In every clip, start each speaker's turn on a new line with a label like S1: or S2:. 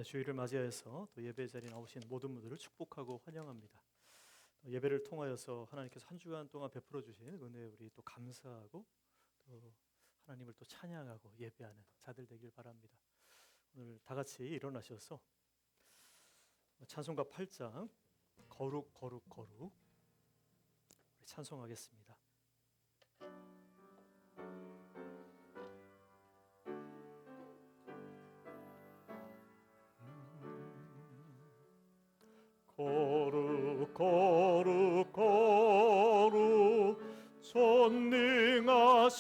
S1: 주일을 맞이해서 또 예배 자리에 나오신 모든 분들을 축복하고 환영합니다. 예배를 통하여서 하나님께서 한 주간 동안 베풀어 주신 은혜에 우리 또 감사하고 또 하나님을 또 찬양하고 예배하는 자들 되길 바랍니다. 오늘 다 같이 일어나셔서 찬송가 8장 거룩 거룩 거룩 우리 찬송하겠습니다. 거룩 거룩 거룩 전능하신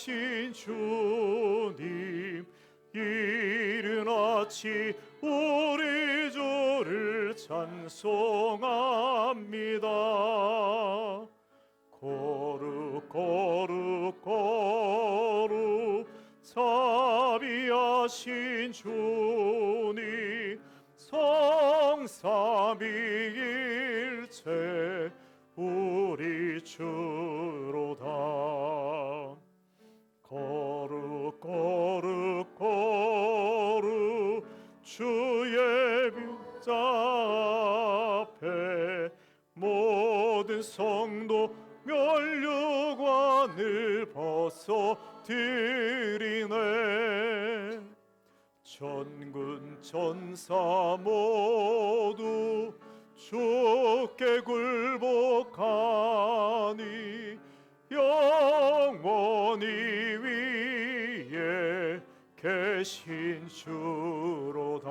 S1: 주님, 이른 아침 우리 주를 찬송합니다. 거룩 거룩 거룩 자비하신 주님, 성삼위일체 우리 주로다. 거룩 거룩 거룩 주의 뷰자 앞에 모든 성도 면류관을 벗어드리네. 전군 전사 모두 주께 굴복하니 영원히 위에 계신 주로다.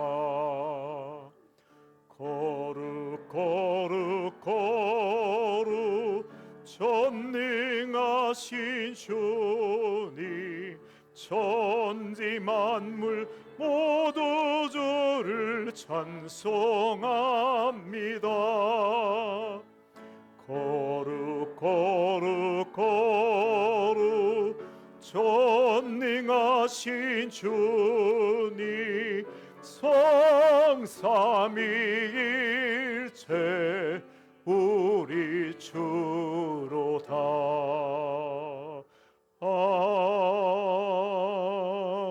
S1: 거룩 거룩 거룩 전능하신 주님, 천지 만물 모두 주를 찬송합니다. 거룩 거룩 거룩 전능하신 주님, 성삼위일체 우리 주로다.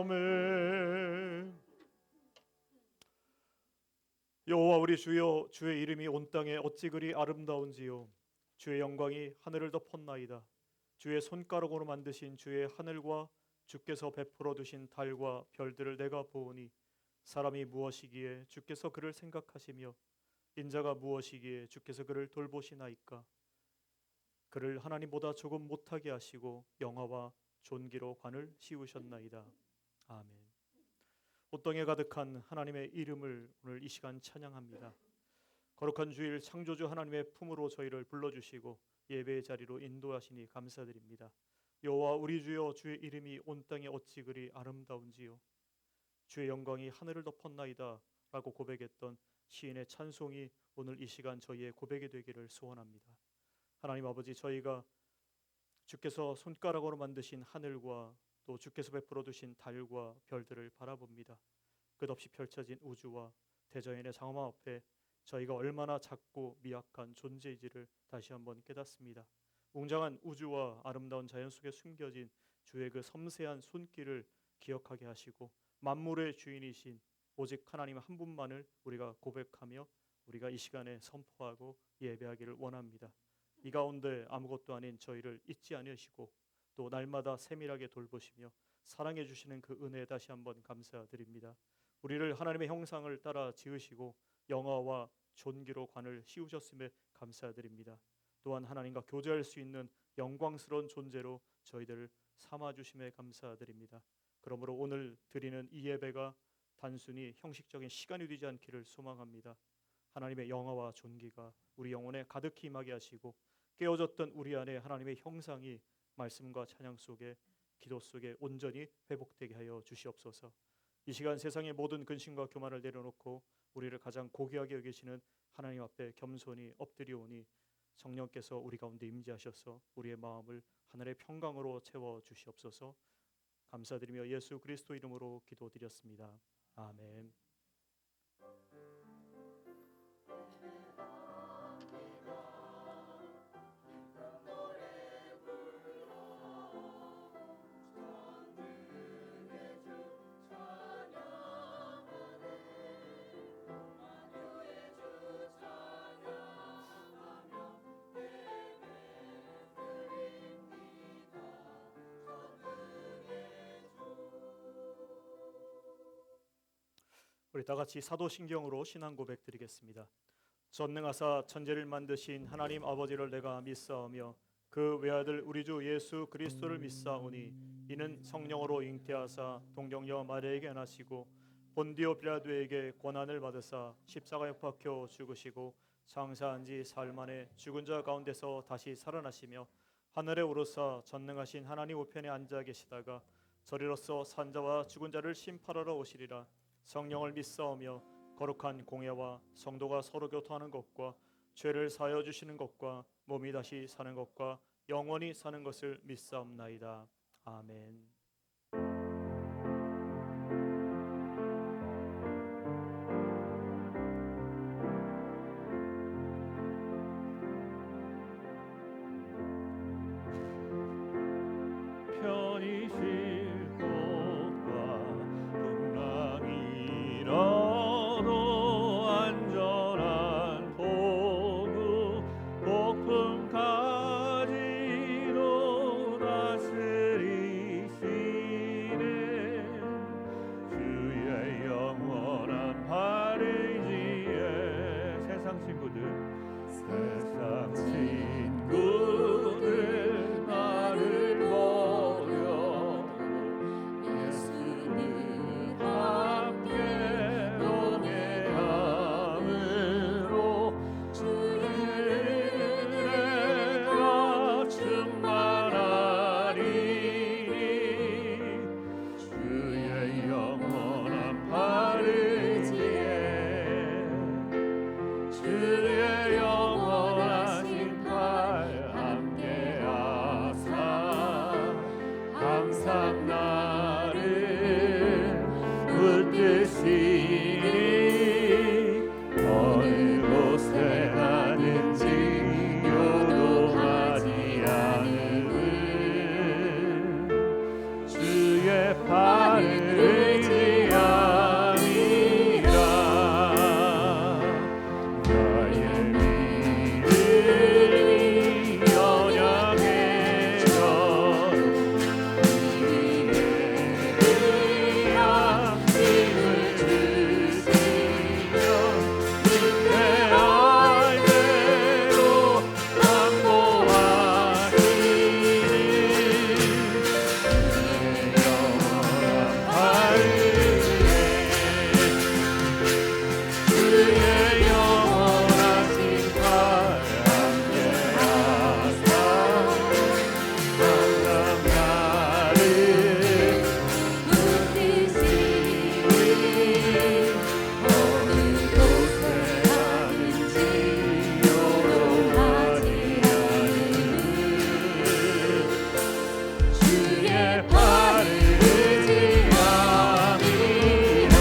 S1: 아멘. 여호와 우리 주여, 주의 이름이 온 땅에 어찌 그리 아름다운지요. 주의 영광이 하늘을 덮었나이다. 주의 손가락으로 만드신 주의 하늘과 주께서 베풀어 두신 달과 별들을 내가 보오니, 사람이 무엇이기에 주께서 그를 생각하시며 인자가 무엇이기에 주께서 그를 돌보시나이까. 그를 하나님보다 조금 못하게 하시고 영화와 존귀로 관을 씌우셨나이다. 아멘. 옷덩이에 가득한 하나님의 이름을 오늘 이 시간 찬양합니다. 거룩한 주일 창조주 하나님의 품으로 저희를 불러주시고 예배의 자리로 인도하시니 감사드립니다. 여호와 우리 주여, 주의 이름이 온 땅에 어찌 그리 아름다운지요. 주의 영광이 하늘을 덮었나이다 라고 고백했던 시인의 찬송이 오늘 이 시간 저희의 고백이 되기를 소원합니다. 하나님 아버지, 저희가 주께서 손가락으로 만드신 하늘과 또 주께서 베풀어 두신 달과 별들을 바라봅니다. 끝없이 펼쳐진 우주와 대자연의 장엄함 앞에 저희가 얼마나 작고 미약한 존재인지를 다시 한번 깨닫습니다. 웅장한 우주와 아름다운 자연 속에 숨겨진 주의 그 섬세한 손길을 기억하게 하시고, 만물의 주인이신 오직 하나님 한 분만을 우리가 고백하며 우리가 이 시간에 선포하고 예배하기를 원합니다. 이 가운데 아무것도 아닌 저희를 잊지 않으시고 또 날마다 세밀하게 돌보시며 사랑해 주시는 그 은혜에 다시 한번 감사드립니다. 우리를 하나님의 형상을 따라 지으시고 영화와 존귀로 관을 씌우셨음에 감사드립니다. 또한 하나님과 교제할 수 있는 영광스러운 존재로 저희들을 삼아주심에 감사드립니다. 그러므로 오늘 드리는 이 예배가 단순히 형식적인 시간이 되지 않기를 소망합니다. 하나님의 영화와 존귀가 우리 영혼에 가득히 임하게 하시고 깨어졌던 우리 안에 하나님의 형상이 말씀과 찬양 속에, 기도 속에 온전히 회복되게 하여 주시옵소서. 이 시간 세상의 모든 근심과 교만을 내려놓고 우리를 가장 고귀하게 여기시는 하나님 앞에 겸손히 엎드려오니 성령께서 우리 가운데 임재하셔서 우리의 마음을 하늘의 평강으로 채워 주시옵소서. 감사드리며 예수 그리스도 이름으로 기도드렸습니다. 아멘. 우리 다 같이 사도신경으로 신앙 고백 드리겠습니다. 전능하사 천지를 만드신 하나님 아버지를 내가 믿사오며 그 외아들 우리 주 예수 그리스도를 믿사오니 이는 성령으로 잉태하사 동정녀 마리아에게 나시고 본디오 빌라도에게 권한을 받으사 십자가에 못 박혀 죽으시고 장사한 지 사흘 만에 죽은 자 가운데서 다시 살아나시며 하늘에 오르사 전능하신 하나님 우편에 앉아 계시다가 저리로서 산자와 죽은 자를 심판하러 오시리라. 성령을 믿사오며 거룩한 공예와 성도가 서로 교통하는 것과 죄를 사하여 주시는 것과 몸이 다시 사는 것과 영원히 사는 것을 믿사옵나이다. 아멘. 편히 쉴 곳과 풍랑이 일어도 안전한 도구 폭풍 가지로 다스리시네. 주의 영원한 발의지에 세상 친구들 나를 버려 예수는 함께 동행함으로 주의 은혜가 충만하리니 주의 영원한 발의지에 주의 영원하신 팔 함께하사 항상 나를 붙드시니 어느 곳에 가든지 요동하지 않음은 주의 팔을 의지함이라. 나의 믿음이 연약해져도 이에 의한 힘을 주시며 그때 알대로 강구하시니 주의 영원한 팔 함께하사 항상 나를 붙드시니 어느 곳에 가든지 요동하지 않음은 주의 팔을 의지함이라.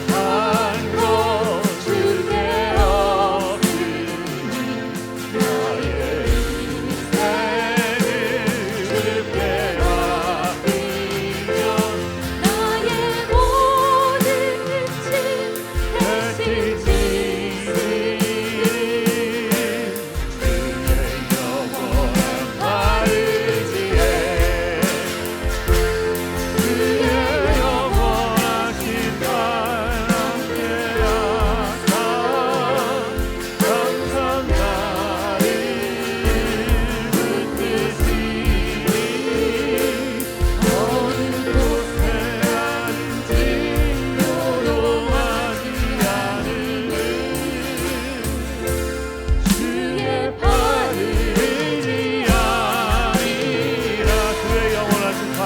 S1: 한곳 주께 없으니 나의 인생을 주께 맡기며 나의 모든 끝은 대신 지으니 주의 영원한 발의지에 주의 영원하신 팔 함께하사 항상 나를 붙드시니 어느 곳에 가든지 요동하지 않음은 주의 팔을 의지함이라. 주의 영원하신 팔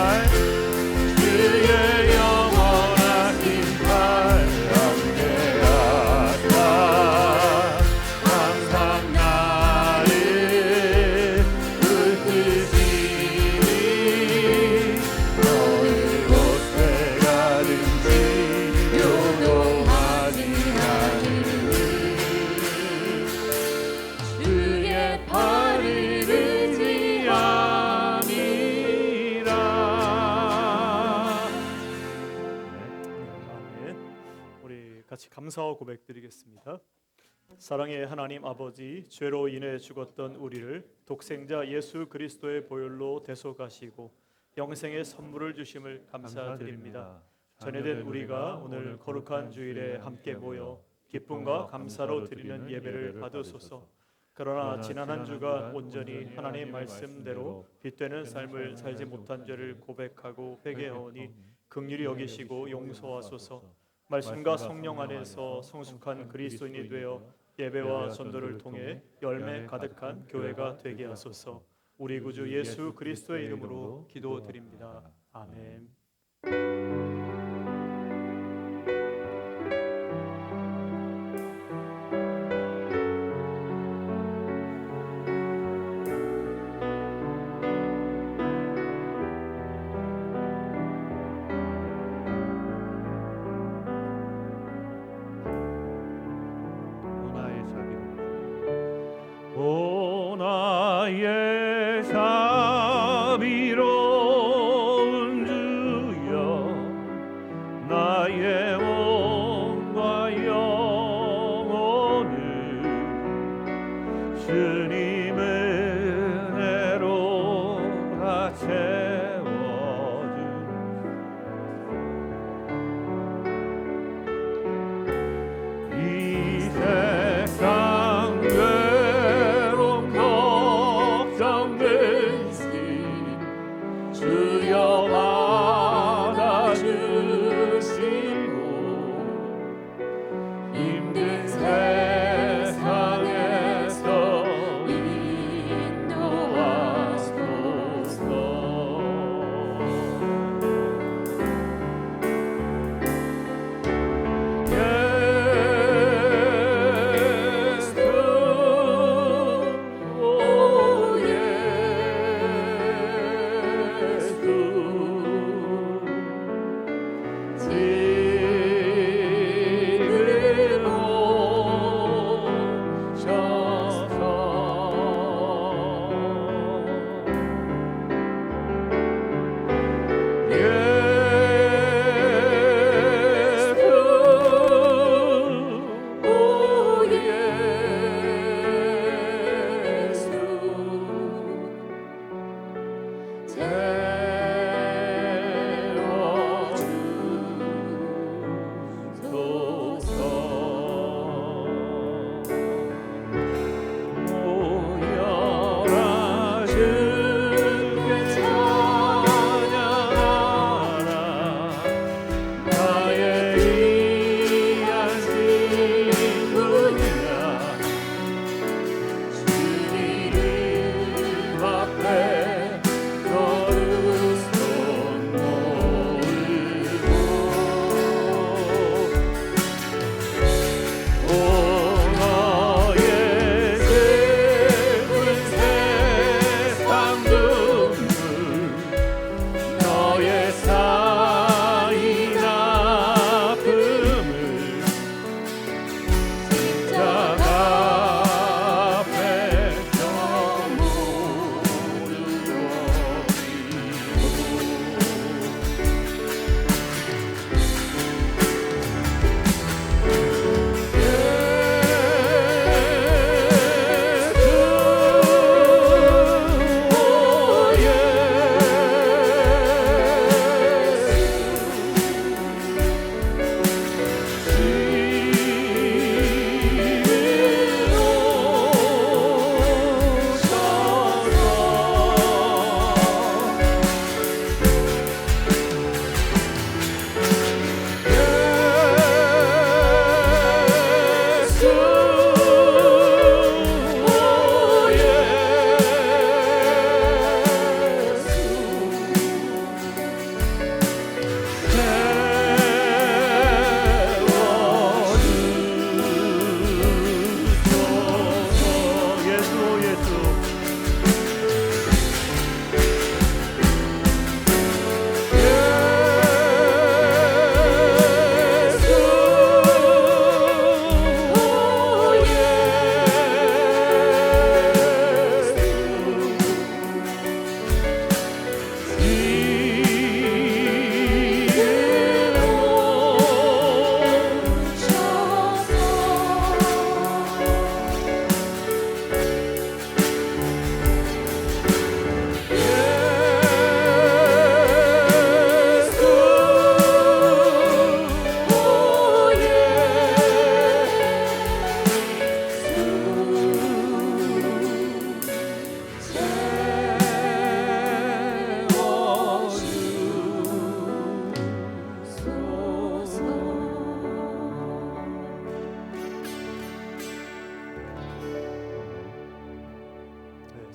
S1: 주의 영원하신 팔 함께하사 항상 나를 붙드시니 어느 곳에 가든지 요동하지 않음은 주의 팔을 의지함이라. 아멘. 우리 같이 감사와 고백드리겠습니다. 사랑의 하나님 아버지, 죄로 인해 죽었던 우리를 독생자 예수 그리스도의 보혈로 대속하시고 영생의 선물을 주심을 감사드립니다. 전에된 우리가 오늘 거룩한 주일에 함께 모여 기쁨과 감사로 드리는 예배를 받으소서. 그러나 지난 한 주간 온전히 하나님의 말씀대로 빛되는 삶을 살지 못한 죄를 고백하고 회개하오니 긍휼히 여기시고 용서하소서. 말씀과 성령 안에서 성숙한 그리스도인이 되어 예배와 전도를 통해 열매 가득한 교회가 되게 하소서. 우리 구주 예수 그리스도의 이름으로 기도드립니다. 아멘.
S2: 오 나의 자비로운 주여 나의 몸과 영혼을 주님 은혜로 다 채워주소서. 이 세상 괴로움 걱정 근심 주여 받아주시고 힘든 세상에서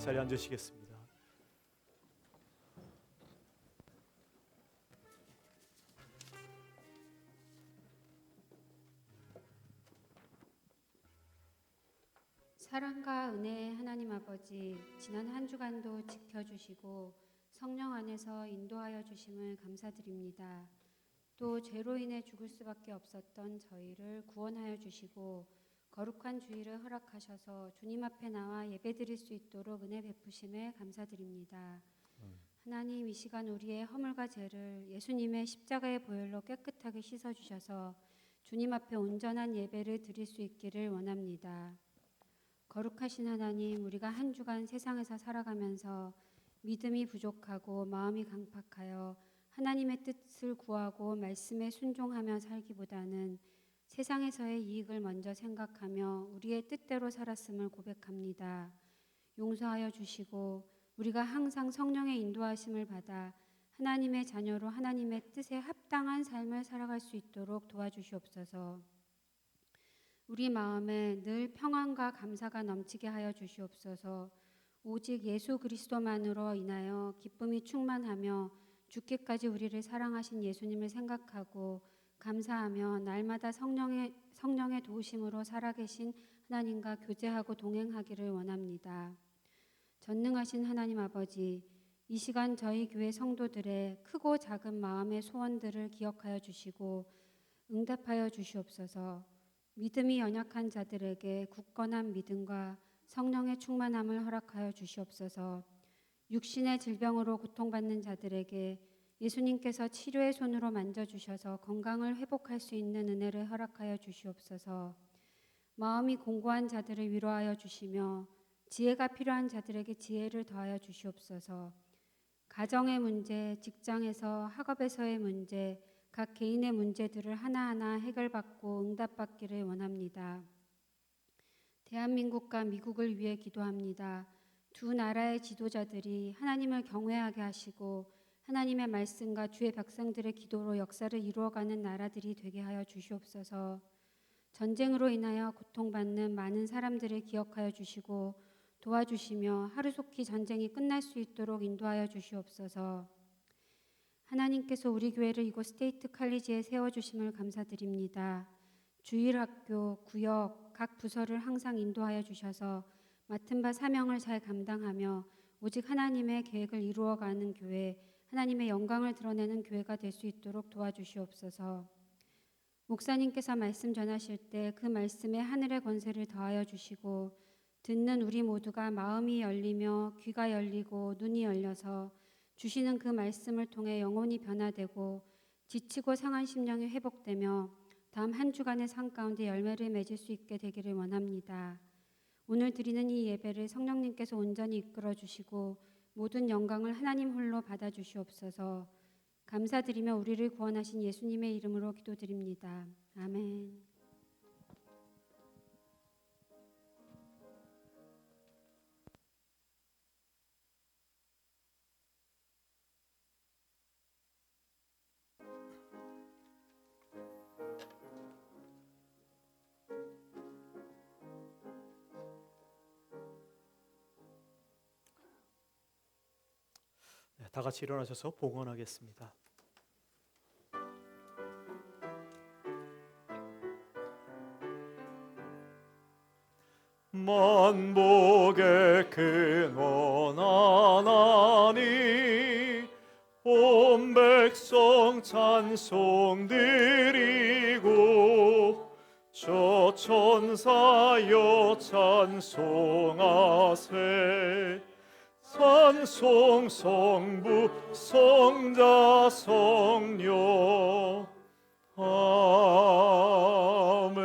S1: 자리에 앉으시겠습니다.
S3: 사랑과 은혜의 하나님 아버지, 지난 한 주간도 지켜주시고 성령 안에서 인도하여 주심을 감사드립니다. 또 죄로 인해 죽을 수밖에 없었던 저희를 구원하여 주시고 거룩한 주일을 허락하셔서 주님 앞에 나와 예배드릴 수 있도록 은혜 베푸심에 감사드립니다. 하나님, 이 시간 우리의 허물과 죄를 예수님의 십자가의 보혈로 깨끗하게 씻어주셔서 주님 앞에 온전한 예배를 드릴 수 있기를 원합니다. 거룩하신 하나님, 우리가 한 주간 세상에서 살아가면서 믿음이 부족하고 마음이 강팍하여 하나님의 뜻을 구하고 말씀에 순종하며 살기보다는 세상에서의 이익을 먼저 생각하며 우리의 뜻대로 살았음을 고백합니다. 용서하여 주시고 우리가 항상 성령의 인도하심을 받아 하나님의 자녀로 하나님의 뜻에 합당한 삶을 살아갈 수 있도록 도와주시옵소서. 우리 마음에 늘 평안과 감사가 넘치게 하여 주시옵소서. 오직 예수 그리스도만으로 인하여 기쁨이 충만하며 죽기까지 우리를 사랑하신 예수님을 생각하고 감사하며 날마다 성령의 도우심으로 살아계신 하나님과 교제하고 동행하기를 원합니다. 전능하신 하나님 아버지, 이 시간 저희 교회 성도들의 크고 작은 마음의 소원들을 기억하여 주시고 응답하여 주시옵소서. 믿음이 연약한 자들에게 굳건한 믿음과 성령의 충만함을 허락하여 주시옵소서. 육신의 질병으로 고통받는 자들에게 예수님께서 치료의 손으로 만져주셔서 건강을 회복할 수 있는 은혜를 허락하여 주시옵소서. 마음이 공고한 자들을 위로하여 주시며 지혜가 필요한 자들에게 지혜를 더하여 주시옵소서. 가정의 문제, 직장에서 학업에서의 문제, 각 개인의 문제들을 하나하나 해결받고 응답받기를 원합니다. 대한민국과 미국을 위해 기도합니다. 두 나라의 지도자들이 하나님을 경외하게 하시고 하나님의 말씀과 주의 백성들의 기도로 역사를 이루어가는 나라들이 되게 하여 주시옵소서. 전쟁으로 인하여 고통받는 많은 사람들을 기억하여 주시고 도와주시며 하루속히 전쟁이 끝날 수 있도록 인도하여 주시옵소서. 하나님께서 우리 교회를 이곳 스테이트 칼리지에 세워주심을 감사드립니다. 주일학교, 구역, 각 부서를 항상 인도하여 주셔서 맡은 바 사명을 잘 감당하며 오직 하나님의 계획을 이루어가는 교회, 하나님의 영광을 드러내는 교회가 될 수 있도록 도와주시옵소서. 목사님께서 말씀 전하실 때 그 말씀에 하늘의 권세를 더하여 주시고 듣는 우리 모두가 마음이 열리며 귀가 열리고 눈이 열려서 주시는 그 말씀을 통해 영혼이 변화되고 지치고 상한 심령이 회복되며 다음 한 주간의 삶 가운데 열매를 맺을 수 있게 되기를 원합니다. 오늘 드리는 이 예배를 성령님께서 온전히 이끌어 주시고 모든 영광을 하나님 홀로 받아 주시옵소서. 감사드리며 우리를 구원하신 예수님의 이름으로 기도드립니다. 아멘.
S1: 네, 다 같이 일어나셔서 봉헌하겠습니다. 만복의 근원 하나님, 온 백성 찬송 드리고 저 천사여 찬송하세. 찬송 성부 성자 성령 아멘.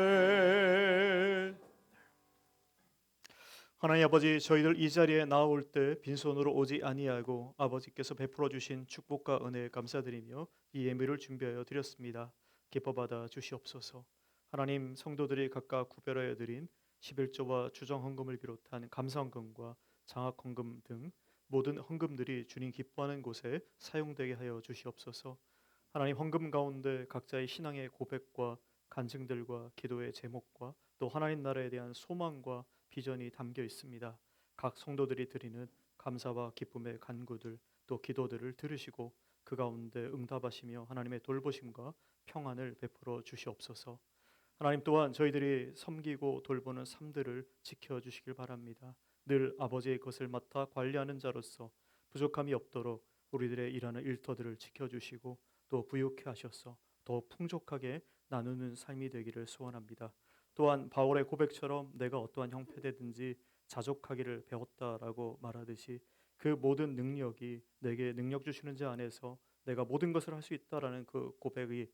S1: 하나님 아버지, 저희들 이 자리에 나올 때 빈손으로 오지 아니하고 아버지께서 베풀어 주신 축복과 은혜에 감사드리며 이 예물을 준비하여 드렸습니다. 기뻐 받아 주시옵소서. 하나님, 성도들이 각각 구별하여 드린 11조와 주정 헌금을 비롯한 감사 헌금과 장학 헌금 등 모든 헌금들이 주님 기뻐하는 곳에 사용되게 하여 주시옵소서. 하나님, 헌금 가운데 각자의 신앙의 고백과 간증들과 기도의 제목과 또 하나님 나라에 대한 소망과 비전이 담겨 있습니다. 각 성도들이 드리는 감사와 기쁨의 간구들 또 기도들을 들으시고 그 가운데 응답하시며 하나님의 돌보심과 평안을 베풀어 주시옵소서. 하나님 또한 저희들이 섬기고 돌보는 삶들을 지켜주시길 바랍니다. 늘 아버지의 것을 맡아 관리하는 자로서 부족함이 없도록 우리들의 일하는 일터들을 지켜주시고 또 부유케 하셔서 더 풍족하게 나누는 삶이 되기를 소원합니다. 또한 바울의 고백처럼 내가 어떠한 형편이든지 자족하기를 배웠다라고 말하듯이 그 모든 능력이 내게 능력 주시는 자 안에서 내가 모든 것을 할 수 있다라는 그 고백이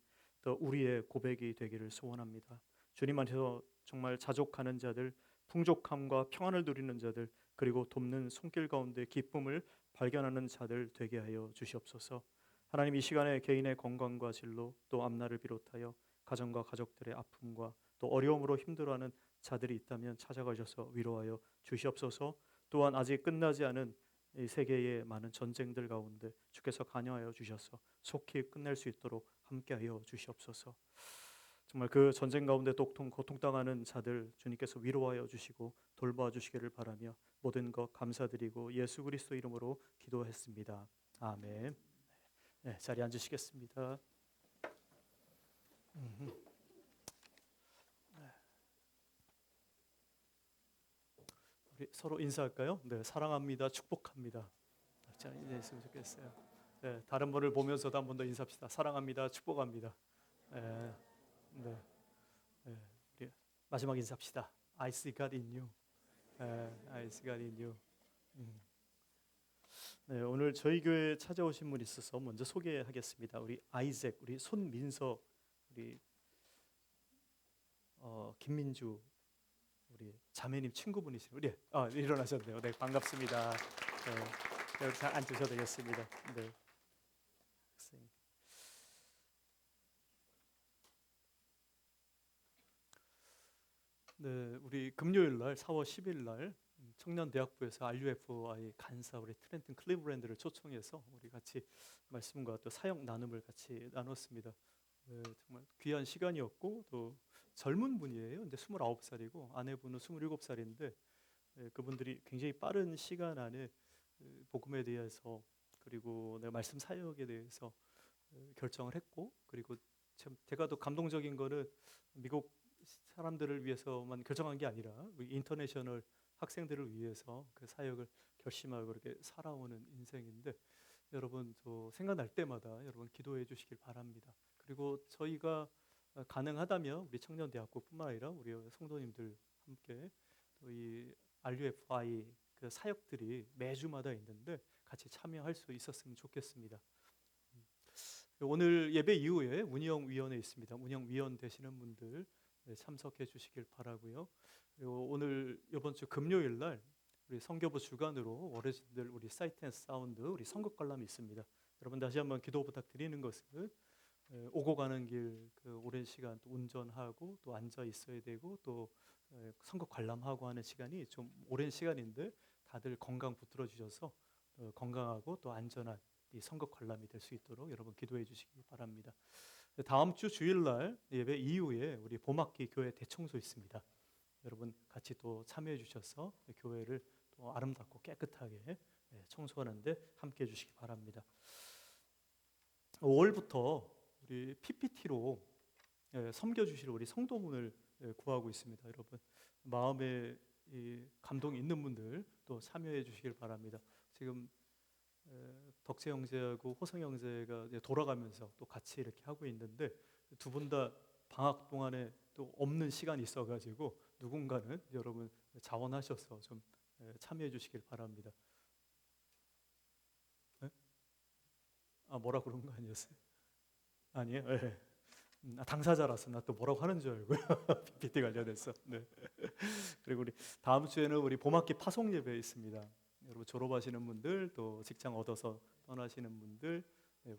S1: 또 우리의 고백이 되기를 소원합니다. 주님 안에서 정말 자족하는 자들, 풍족함과 평안을 누리는 자들, 그리고 돕는 손길 가운데 기쁨을 발견하는 자들 되게 하여 주시옵소서. 하나님 이 시간에 개인의 건강과 진로 또 앞날을 비롯하여 가정과 가족들의 아픔과 또 어려움으로 힘들어하는 자들이 있다면 찾아가셔서 위로하여 주시옵소서. 또한 아직 끝나지 않은 이 세계의 많은 전쟁들 가운데 주께서 관여하여 주셔서 속히 끝낼 수 있도록 함께하여 주시옵소서. 정말 그 전쟁 가운데 고통당하는 자들 주님께서 위로하여 주시고 돌봐 주시기를 바라며 모든 것 감사드리고 예수 그리스도 이름으로 기도했습니다. 아멘. 네, 자리에 앉으시겠습니다. 우리 서로 인사할까요? 네, 사랑합니다. 축복합니다. 자, 이제 있으면 좋겠어요. 네, 다른 분을 보면서도 한 번 더 인사합시다. 사랑합니다. 축복합니다. 네, 네, 네, 우리 마지막 인사합시다. I see God in you. I see God in you. 네, 오늘 저희 교회에 찾아오신 분 있어서 먼저 소개하겠습니다. 우리 아이색, 우리 손민서, 우리 김민주, 우리 자매님 친구분이신 우리 일어나셨네요. 네, 반갑습니다. 네, 여기 잘 앉으셔도 되겠습니다. 네. 네, 우리 금요일 날 4월 10일 날 청년대학부에서 RUFI 간사 우리 트렌튼 클리브랜드를 초청해서 우리 같이 말씀과 또 사역 나눔을 같이 나눴습니다. 네, 정말 귀한 시간이었고 또 젊은 분이에요. 이제 29살이고 아내분은 27살인데 그분들이 굉장히 빠른 시간 안에 복음에 대해서 그리고 내가 말씀 사역에 대해서 결정을 했고 그리고 제가 더 감동적인 거는 미국 사람들을 위해서만 결정한 게 아니라 우리 인터내셔널 학생들을 위해서 그 사역을 결심하고 그렇게 살아오는 인생인데 여러분 또 생각날 때마다 여러분 기도해 주시길 바랍니다. 그리고 저희가 가능하다면 우리 청년대학교뿐만 아니라 우리 성도님들 함께 또 이 RUFI 그 사역들이 매주마다 있는데 같이 참여할 수 있었으면 좋겠습니다. 오늘 예배 이후에 운영위원회 있습니다. 운영위원 되시는 분들 참석해 주시길 바라고요. 그리고 오늘 이번 주 금요일 날 우리 선교부 주간으로 어르신들 우리 사이트 앤 사운드 우리 선곡 관람이 있습니다. 여러분 다시 한번 기도 부탁드리는 것은 오고 가는 길 그 오랜 시간 또 운전하고 또 앉아 있어야 되고 또 선곡 관람하고 하는 시간이 좀 오랜 시간인데 다들 건강 붙들어 주셔서 건강하고 또 안전한 이 선곡 관람이 될 수 있도록 여러분 기도해 주시기 바랍니다. 다음 주 주일날 예배 이후에 우리 봄학기 교회 대청소 있습니다. 여러분 같이 또 참여해 주셔서 교회를 또 아름답고 깨끗하게 청소하는데 함께해 주시기 바랍니다. 5월부터 우리 PPT로 섬겨 주실 우리 성도분을 구하고 있습니다. 여러분 마음에 이 감동이 있는 분들 또 참여해 주시길 바랍니다. 지금 덕재 형제하고 호성 형제가 이제 돌아가면서 또 같이 이렇게 하고 있는데 두 분 다 방학 동안에 또 없는 시간이 있어가지고 누군가는 여러분 자원하셔서 좀 참여해 주시길 바랍니다. 네? 뭐라 그런 거 아니었어요? 아니에요? 네. 당사자라서 나 또 뭐라고 하는 줄 알고요. PPT 관련해서. 네. 그리고 우리 다음 주에는 우리 봄학기 파송 예배 있습니다. 여러분 졸업하시는 분들 또 직장 얻어서 떠나시는 분들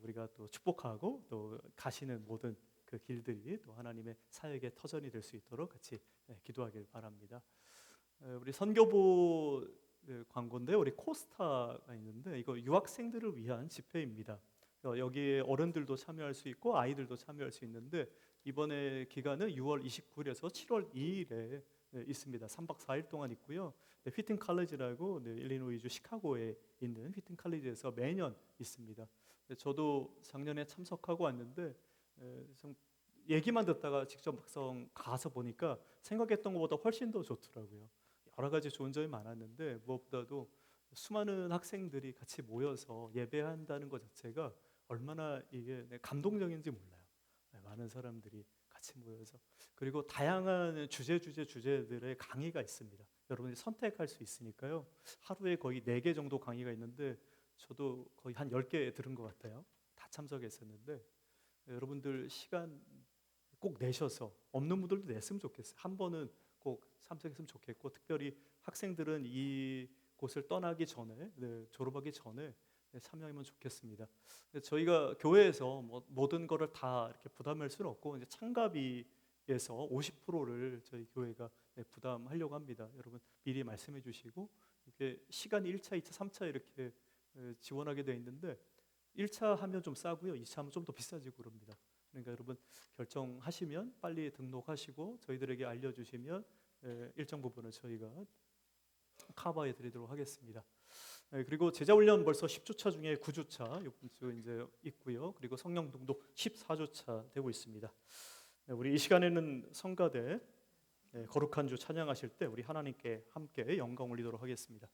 S1: 우리가 또 축복하고 또 가시는 모든 그 길들이 또 하나님의 사역의 터전이 될 수 있도록 같이 기도하길 바랍니다. 우리 선교부 광고인데 우리 코스타가 있는데 이거 유학생들을 위한 집회입니다. 여기에 어른들도 참여할 수 있고 아이들도 참여할 수 있는데 이번에 기간은 6월 29일에서 7월 2일에 있습니다. 3박 4일 동안 있고요. 휘팅 칼리지라고 일리노이주 시카고에 있는 휘팅 칼리지에서 매년 있습니다. 저도 작년에 참석하고 왔는데 좀 얘기만 듣다가 직접 막상 가서 보니까 생각했던 것보다 훨씬 더 좋더라고요. 여러 가지 좋은 점이 많았는데 무엇보다도 수많은 학생들이 같이 모여서 예배한다는 것 자체가 얼마나 이게 감동적인지 몰라요. 많은 사람들이 같이 모여서, 그리고 다양한 주제들의 강의가 있습니다. 여러분이 선택할 수 있으니까요. 하루에 거의 4개 정도 강의가 있는데 저도 거의 한 10개 들은 것 같아요. 다 참석했었는데 여러분들 시간 꼭 내셔서, 없는 분들도 냈으면 좋겠어요. 한 번은 꼭 참석했으면 좋겠고, 특별히 학생들은 이 곳을 떠나기 전에, 졸업하기 전에 참여하면 좋겠습니다. 저희가 교회에서 모든 거를 다 이렇게 부담할 수는 없고, 이제 참가비에서 50%를 저희 교회가 부담하려고 합니다. 여러분 미리 말씀해 주시고, 이게 시간이 1차, 2차, 3차 이렇게 지원하게 돼 있는데 1차 하면 좀 싸고요. 2차 하면 좀 더 비싸지고 그럽니다. 그러니까 여러분 결정하시면 빨리 등록하시고 저희들에게 알려주시면 일정 부분을 저희가 커버해 드리도록 하겠습니다. 그리고 제자훈련 벌써 10주차 중에 9주차 이번 주 이제 있고요. 그리고 성령동도 14주차 되고 있습니다. 우리 이 시간에는 성가대 거룩한 주 찬양하실 때 우리 하나님께 함께 영광 올리도록 하겠습니다.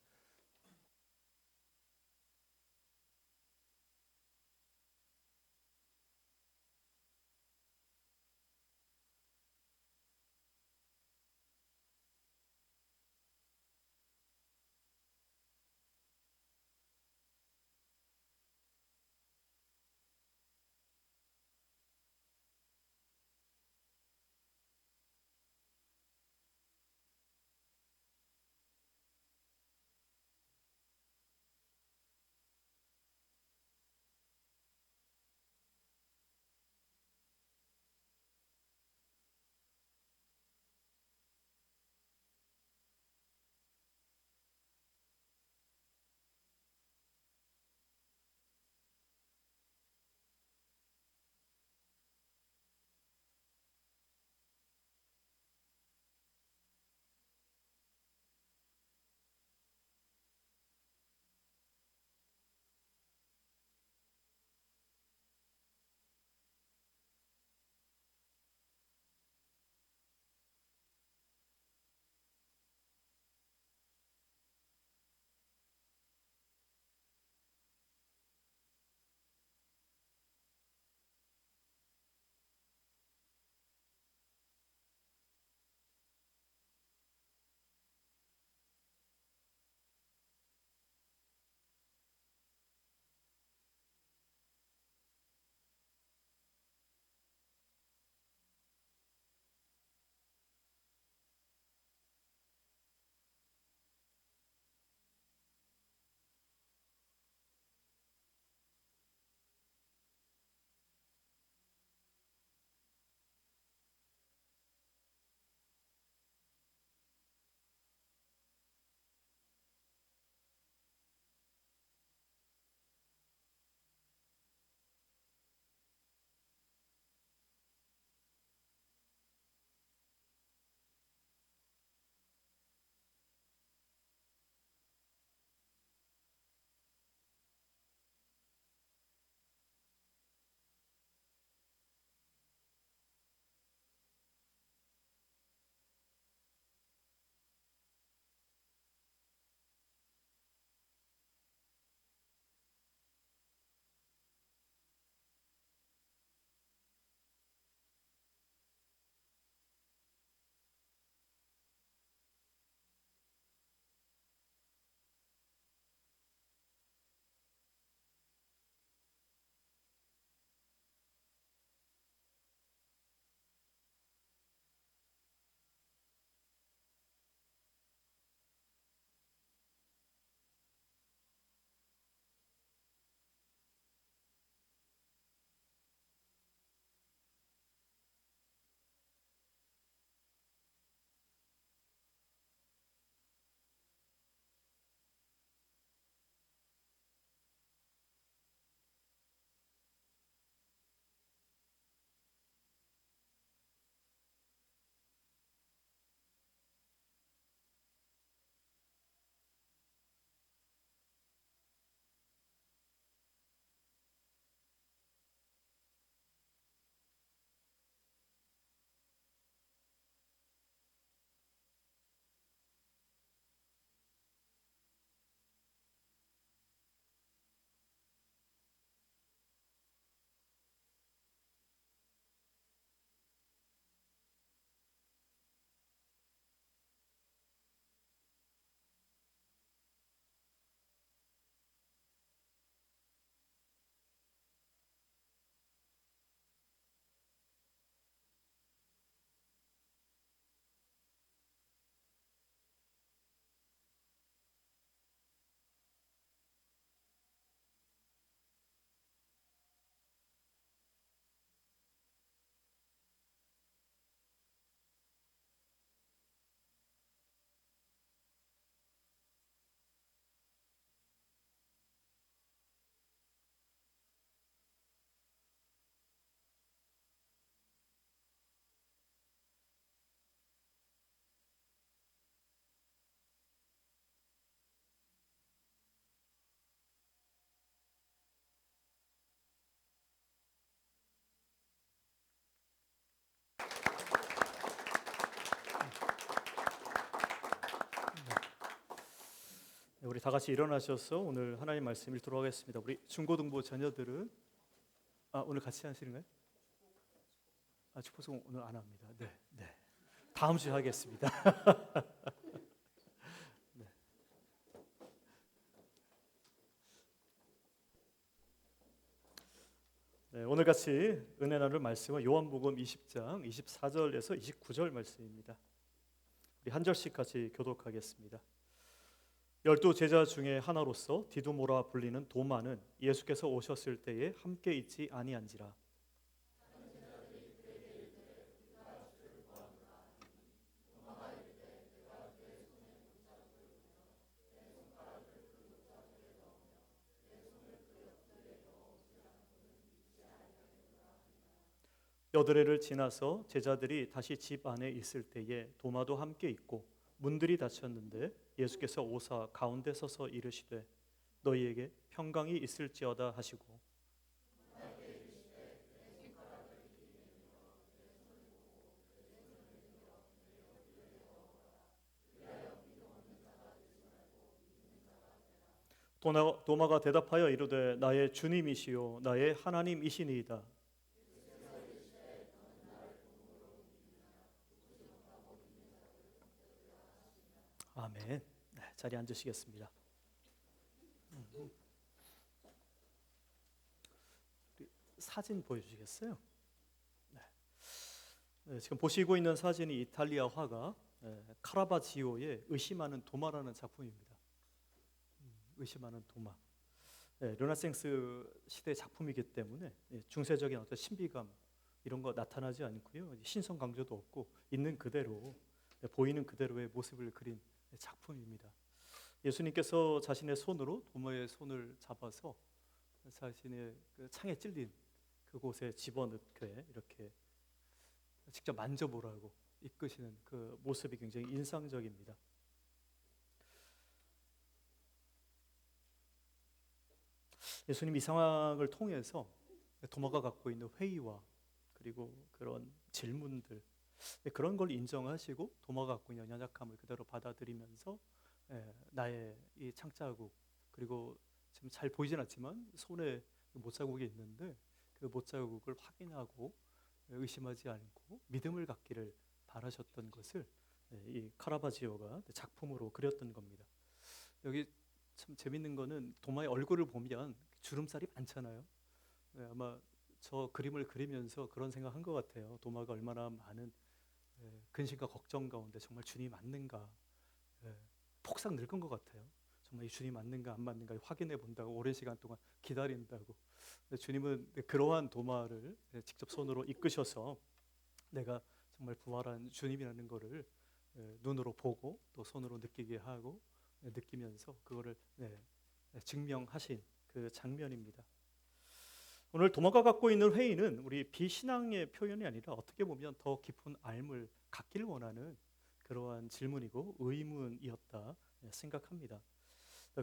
S1: 네, 우리 다 같이 일어나셔서 오늘 하나님 말씀 읽도록 하겠습니다. 우리 중고등부 자녀들은 오늘 같이 하시는가요? 축복송 오늘 안 합니다. 네, 네. 다음 주에 하겠습니다. 네. 네, 오늘 같이 은혜 나눌 말씀은 요한복음 20장 24절에서 29절 말씀입니다. 우리 한 절씩 같이 교독하겠습니다. 12 제자 중에 하나로서 디두모라 불리는 도마는 예수께서 오셨을 때에 함께 있지 아니한지라. 여드레를 지나서 제자들이 다시 집 안에 있을 때에 도마도 함께 있고 문들이 닫혔는데 예수께서 오사 가운데 서서 이르시되 너희에게 평강이 있을지어다 하시고 도마가 대답하여 이르되 나의 주님이시요 나의 하나님이시니이다. 아멘. 네, 자리에 앉으시겠습니다. 사진 보여주시겠어요? 네. 네, 지금 보시고 있는 사진이 이탈리아 화가 카라바지오의 의심하는 도마라는 작품입니다. 의심하는 도마. 네, 르네상스 시대 작품이기 때문에 중세적인 어떤 신비감 이런 거 나타나지 않고요, 신성 강조도 없고 있는 그대로 보이는 그대로의 모습을 그린 작품입니다. 예수님께서 자신의 손으로 도마의 손을 잡아서 자신의 그 창에 찔린 그곳에 집어넣게 이렇게 직접 만져보라고 이끄시는 그 모습이 굉장히 인상적입니다. 예수님 이 상황을 통해서 도마가 갖고 있는 회의와 그리고 그런 질문들 그런 걸 인정하시고 도마가 갖고 있는 연약함을 그대로 받아들이면서 나의 이 창자국 그리고 지금 잘 보이진 않지만 손에 못자국이 있는데 그 못자국을 확인하고 의심하지 않고 믿음을 갖기를 바라셨던 것을 이 카라바지오가 작품으로 그렸던 겁니다. 여기 참 재밌는 거는 도마의 얼굴을 보면 주름살이 많잖아요. 아마 저 그림을 그리면서 그런 생각한 것 같아요. 도마가 얼마나 많은 근심과 걱정 가운데 정말 주님이 맞는가, 폭삭 늙은 것 같아요. 정말 이 주님 맞는가 안 맞는가 확인해 본다고 오랜 시간 동안 기다린다고. 주님은 그러한 도마를 직접 손으로 이끄셔서 내가 정말 부활한 주님이라는 것을 눈으로 보고 또 손으로 느끼게 하고 느끼면서 그거를 증명하신 그 장면입니다. 오늘 도마가 갖고 있는 회의는 우리 비신앙의 표현이 아니라 어떻게 보면 더 깊은 알을 갖기를 원하는 그러한 질문이고 의문이었다 생각합니다.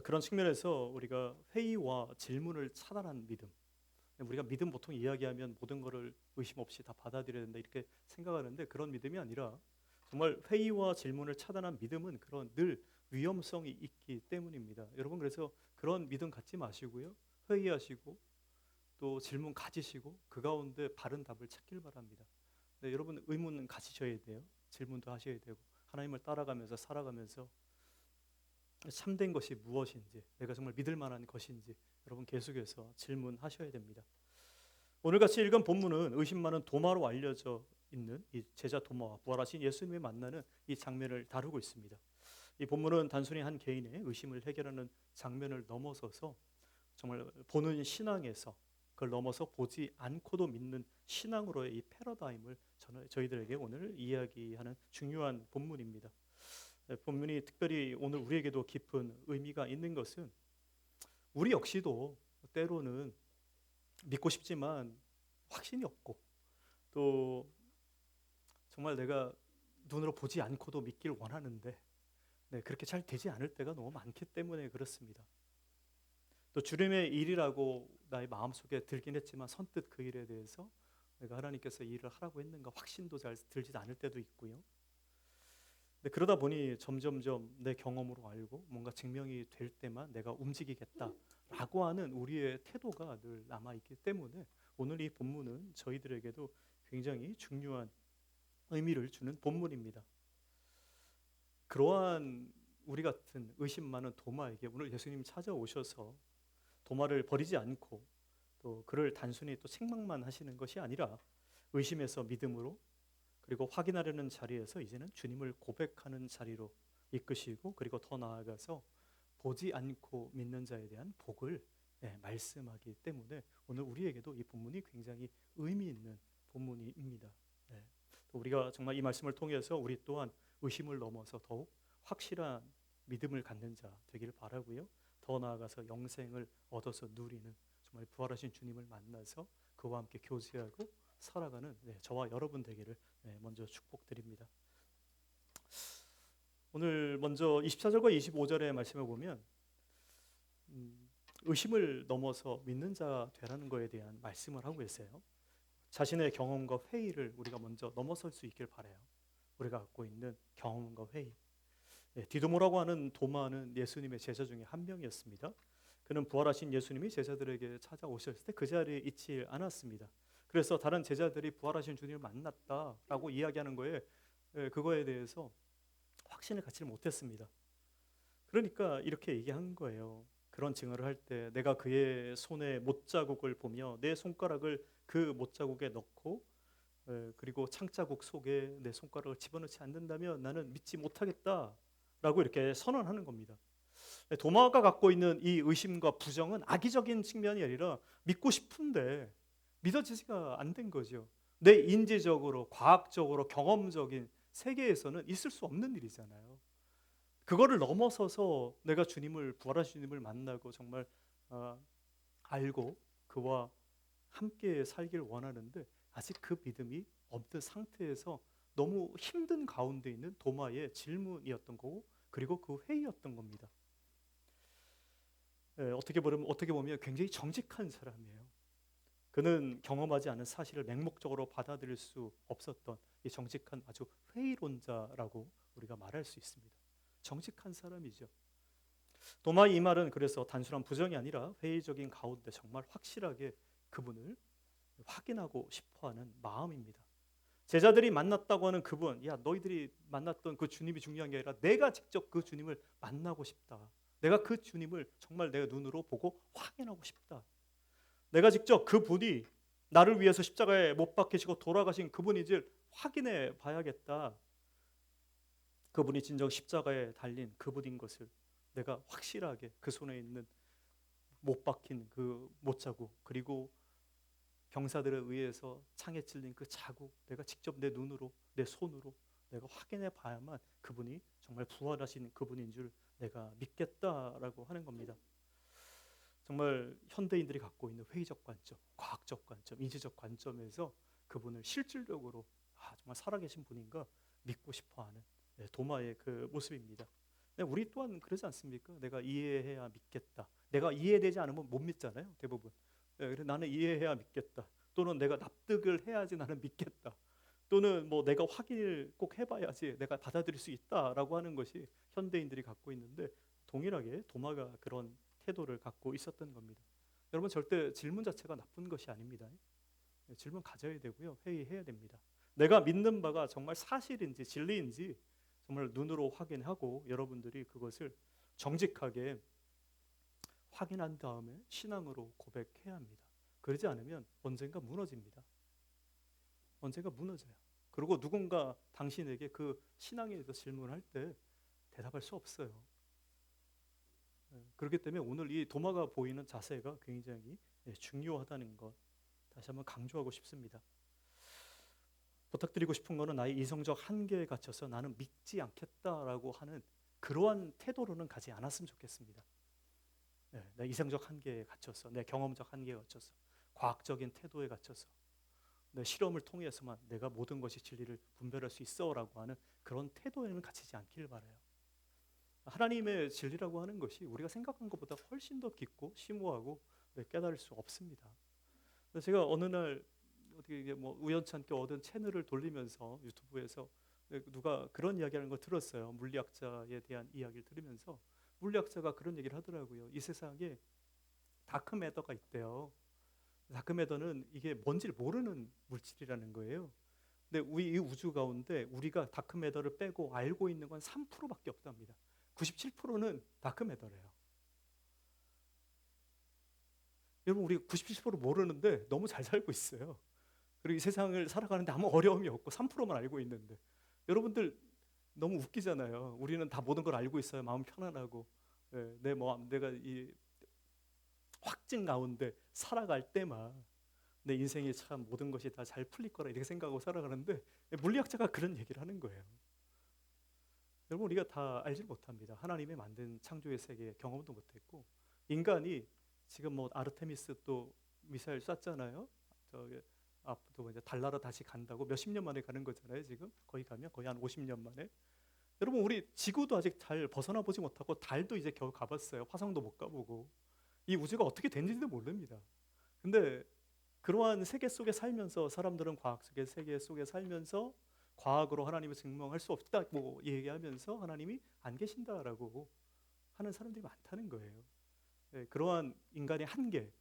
S1: 그런 측면에서 우리가 회의와 질문을 차단한 믿음, 우리가 믿음 보통 이야기하면 모든 것을 의심 없이 다 받아들여야 된다 이렇게 생각하는데 그런 믿음이 아니라 정말 회의와 질문을 차단한 믿음은 그런 늘 위험성이 있기 때문입니다. 여러분 그래서 그런 믿음 갖지 마시고요, 회의하시고 또 질문 가지시고 그 가운데 바른 답을 찾길 바랍니다. 네, 여러분 의문은 가지셔야 돼요. 질문도 하셔야 되고 하나님을 따라가면서 살아가면서 참된 것이 무엇인지 내가 정말 믿을 만한 것인지 여러분 계속해서 질문하셔야 됩니다. 오늘 같이 읽은 본문은 의심 많은 도마로 알려져 있는 이 제자 도마와 부활하신 예수님을 만나는 이 장면을 다루고 있습니다. 이 본문은 단순히 한 개인의 의심을 해결하는 장면을 넘어서서 정말 보는 신앙에서 그걸 넘어서 보지 않고도 믿는 신앙으로의 이 패러다임을 저희들에게 오늘 이야기하는 중요한 본문입니다. 본문이 특별히 오늘 우리에게도 깊은 의미가 있는 것은 우리 역시도 때로는 믿고 싶지만 확신이 없고 또 정말 내가 눈으로 보지 않고도 믿길 원하는데 그렇게 잘 되지 않을 때가 너무 많기 때문에 그렇습니다. 또 주님의 일이라고 나의 마음속에 들긴 했지만 선뜻 그 일에 대해서 내가 하나님께서 이 일을 하라고 했는가 확신도 잘 들지 않을 때도 있고요. 근데 그러다 보니 점점점 내 경험으로 알고 뭔가 증명이 될 때만 내가 움직이겠다라고 하는 우리의 태도가 늘 남아 있기 때문에 오늘 이 본문은 저희들에게도 굉장히 중요한 의미를 주는 본문입니다. 그러한 우리 같은 의심 많은 도마에게 오늘 예수님이 찾아오셔서 도마를 버리지 않고 또 그를 단순히 또 책망만 하시는 것이 아니라 의심에서 믿음으로 그리고 확인하려는 자리에서 이제는 주님을 고백하는 자리로 이끄시고 그리고 더 나아가서 보지 않고 믿는 자에 대한 복을 말씀하기 때문에 오늘 우리에게도 이 본문이 굉장히 의미 있는 본문입니다. 또 우리가 정말 이 말씀을 통해서 우리 또한 의심을 넘어서 더욱 확실한 믿음을 갖는 자 되기를 바라고요. 더 나아가서 영생을 얻어서 누리는 정말 부활하신 주님을 만나서 그와 함께 교제하고 살아가는 저와 여러분 되기를 먼저 축복드립니다. 오늘 먼저 24절과 25절의 말씀을 보면 의심을 넘어서 믿는 자 되라는 것에 대한 말씀을 하고 있어요. 자신의 경험과 회의를 우리가 먼저 넘어설 수 있길 바라요. 우리가 갖고 있는 경험과 회의. 디도모라고 하는 도마는 예수님의 제자 중에 한 명이었습니다. 그는 부활하신 예수님이 제자들에게 찾아오셨을 때 그 자리에 있지 않았습니다. 그래서 다른 제자들이 부활하신 주님을 만났다라고 이야기하는 거에 그거에 대해서 확신을 갖지 못했습니다. 그러니까 이렇게 얘기한 거예요. 그런 증언을 할 때 내가 그의 손에 못자국을 보며 내 손가락을 그 못자국에 넣고 그리고 창자국 속에 내 손가락을 집어넣지 않는다면 나는 믿지 못하겠다라고 이렇게 선언하는 겁니다. 도마가 갖고 있는 이 의심과 부정은 악의적인 측면이 아니라 믿고 싶은데 믿어지지가 안 된 거죠. 내 인지적으로, 과학적으로, 경험적인 세계에서는 있을 수 없는 일이잖아요. 그거를 넘어서서 내가 주님을 부활하신 주님을 만나고 정말 알고 그와 함께 살길 원하는데 아직 그 믿음이 없는 상태에서 너무 힘든 가운데 있는 도마의 질문이었던 거고 그리고 그 회의였던 겁니다. 어떻게 보면 굉장히 정직한 사람이에요. 그는 경험하지 않은 사실을 맹목적으로 받아들일 수 없었던 이 정직한 아주 회의론자라고 우리가 말할 수 있습니다. 정직한 사람이죠. 도마의 이 말은 그래서 단순한 부정이 아니라 회의적인 가운데 정말 확실하게 그분을 확인하고 싶어하는 마음입니다. 제자들이 만났다고 하는 그분, 야 너희들이 만났던 그 주님이 중요한 게 아니라 내가 직접 그 주님을 만나고 싶다. 내가 그 주님을 정말 내가 눈으로 보고 확인하고 싶다. 내가 직접 그분이 나를 위해서 십자가에 못 박히시고 돌아가신 그분인지를 확인해 봐야겠다. 그분이 진정 십자가에 달린 그분인 것을 내가 확실하게 그 손에 있는 못 박힌 그 못자국 그리고 병사들에 의해서 창에 찔린 그 자국 내가 직접 내 눈으로 내 손으로 내가 확인해 봐야만 그분이 정말 부활하신 그분인 줄 내가 믿겠다라고 하는 겁니다. 정말 현대인들이 갖고 있는 회의적 관점, 과학적 관점, 인지적 관점에서 그분을 실질적으로 정말 살아계신 분인가 믿고 싶어하는 도마의 그 모습입니다. 우리 또한 그러지 않습니까? 내가 이해해야 믿겠다. 내가 이해되지 않으면 못 믿잖아요, 대부분. 그래서 나는 이해해야 믿겠다. 또는 내가 납득을 해야지 나는 믿겠다. 또는 뭐 내가 확인을 꼭 해봐야지 내가 받아들일 수 있다라고 하는 것이 현대인들이 갖고 있는데 동일하게 도마가 그런 태도를 갖고 있었던 겁니다. 여러분 절대 질문 자체가 나쁜 것이 아닙니다. 질문 가져야 되고요. 회의해야 됩니다. 내가 믿는 바가 정말 사실인지 진리인지 정말 눈으로 확인하고 여러분들이 그것을 정직하게 확인한 다음에 신앙으로 고백해야 합니다. 그러지 않으면 언젠가 무너집니다. 언젠가 무너져요. 그리고 누군가 당신에게 그 신앙에 대해서 질문할 때 대답할 수 없어요. 그렇기 때문에 오늘 이 도마가 보이는 자세가 굉장히 중요하다는 것 다시 한번 강조하고 싶습니다. 부탁드리고 싶은 것은 나의 이성적 한계에 갇혀서 나는 믿지 않겠다라고 하는 그러한 태도로는 가지 않았으면 좋겠습니다. 내 이성적 한계에 갇혀서 내 경험적 한계에 갇혀서 과학적인 태도에 갇혀서 내 실험을 통해서만 내가 모든 것이 진리를 분별할 수 있어라고 하는 그런 태도에는 갇히지 않길 바라요. 하나님의 진리라고 하는 것이 우리가 생각한 것보다 훨씬 더 깊고 심오하고 깨달을 수 없습니다. 제가 어느 날 어떻게 뭐 우연찮게 얻은 채널을 돌리면서 유튜브에서 누가 그런 이야기하는 거 들었어요. 물리학자에 대한 이야기를 들으면서 물리학자가 그런 얘기를 하더라고요. 이 세상에 다크매터가 있대요. 다크매터는 이게 뭔지를 모르는 물질이라는 거예요. 근데 이 우주 가운데 우리가 다크매터를 빼고 알고 있는 건 3%밖에 없답니다. 97%는 다크매터래요. 여러분, 우리 97% 모르는데 너무 잘 살고 있어요. 그리고 이 세상을 살아가는데 아무 어려움이 없고 3%만 알고 있는데, 여러분들 너무 웃기잖아요. 우리는 다 모든 걸 알고 있어요. 마음 편안하고, 내가 이 확증 가운데 살아갈 때만 내 인생이 참 모든 것이 다 잘 풀릴 거라 이렇게 생각하고 살아가는데, 물리학자가 그런 얘기를 하는 거예요. 여러분, 우리가 다 알지 못합니다. 하나님의 만든 창조의 세계 경험도 못했고, 인간이 지금 뭐 아르테미스 또 미사일 쐈잖아요. 저기 앞도 이제 달나라 다시 간다고 몇십 년 만에 가는 거잖아요. 지금 거기 가면 거의 한 50년 만에. 여러분, 우리 지구도 아직 잘 벗어나 보지 못하고 달도 이제 겨우 가봤어요. 화성도 못 가보고. 이 우주가 어떻게 된지도 모릅니다. 근데 그러한 세계 속에 살면서 사람들은 과학 속의 세계 속에 살면서 과학으로 하나님을 증명할 수 없다고 얘기하면서 하나님이 안 계신다라고 하는 사람들이 많다는 거예요. 그러한 인간의 한계,